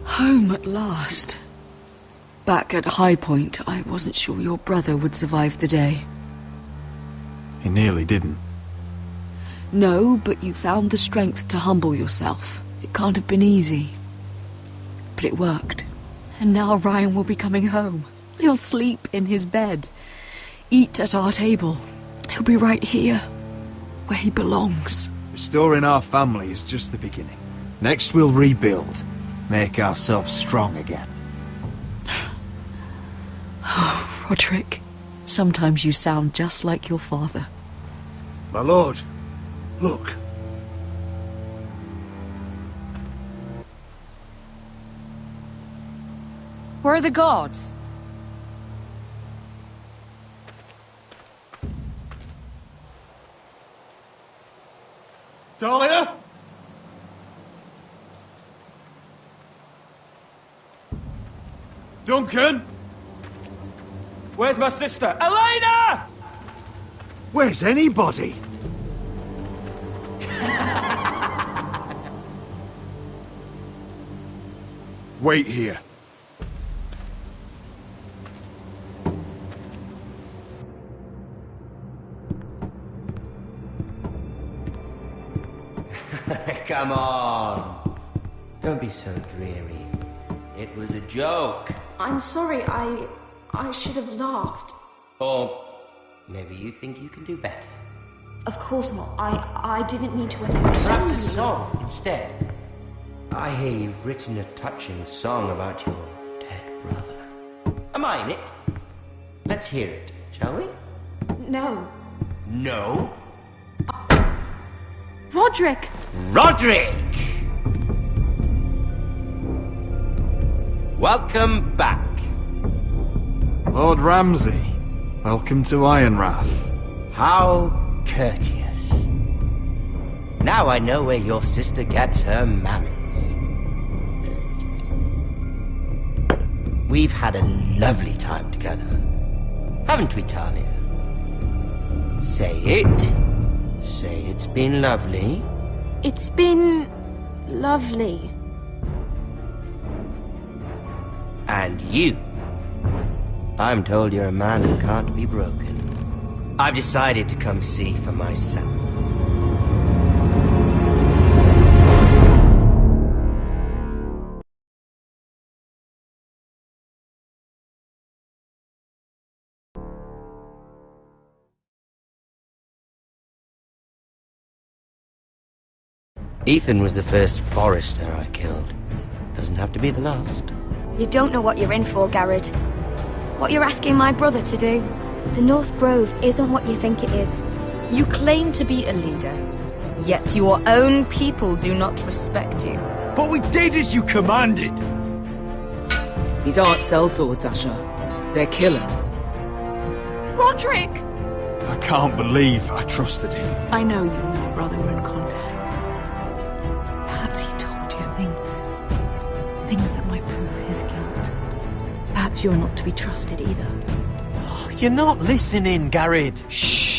Speaker 2: Home at last. Back at High Point, I wasn't sure your brother would survive the day.
Speaker 17: He nearly didn't.
Speaker 2: No, but you found the strength to humble yourself. It can't have been easy. But it worked. And now Ryan will be coming home. He'll sleep in his bed. Eat at our table. He'll be right here, where he belongs.
Speaker 21: Restoring our family is just the beginning. Next we'll rebuild. Make ourselves strong again.
Speaker 2: Oh, Roderick. Sometimes you sound just like your father.
Speaker 14: My lord, look.
Speaker 2: Where are the guards?
Speaker 21: Talia? Duncan?
Speaker 4: Where's my sister? Elena!
Speaker 14: Where's anybody?
Speaker 17: Wait here.
Speaker 19: Come on. Don't be so dreary. It was a joke.
Speaker 4: I'm sorry, I should have laughed.
Speaker 19: Or maybe you think you can do better.
Speaker 4: Of course not. I didn't mean to offend
Speaker 19: Perhaps
Speaker 4: you.
Speaker 19: a song instead. I hear you've written a touching song about your dead brother. Am I in it? Let's hear it, shall we?
Speaker 4: No.
Speaker 19: No?
Speaker 4: Roderick!
Speaker 19: Roderick! Welcome back.
Speaker 21: Lord Ramsay, welcome to Ironrath.
Speaker 19: How courteous. Now I know where your sister gets her manners. We've had a lovely time together, haven't we, Talia? Say it. Say it's been lovely.
Speaker 4: It's been lovely.
Speaker 19: And you. I'm told you're a man who can't be broken. I've decided to come see for myself. Ethan was the first Forester I killed. Doesn't have to be the last.
Speaker 8: You don't know what you're in for, Garrett. What you're asking my brother to do. The North Grove isn't what you think it is.
Speaker 11: You claim to be a leader, yet your own people do not respect you.
Speaker 1: But we did as you commanded!
Speaker 2: These aren't sellswords, Asher. They're killers.
Speaker 18: Roderick!
Speaker 21: I can't believe I trusted him.
Speaker 18: I know you and my brother were in contact. Perhaps he told you things. Things that might prove his guilt. Perhaps you're not to be trusted either.
Speaker 6: You're not listening, Garrett. Shh.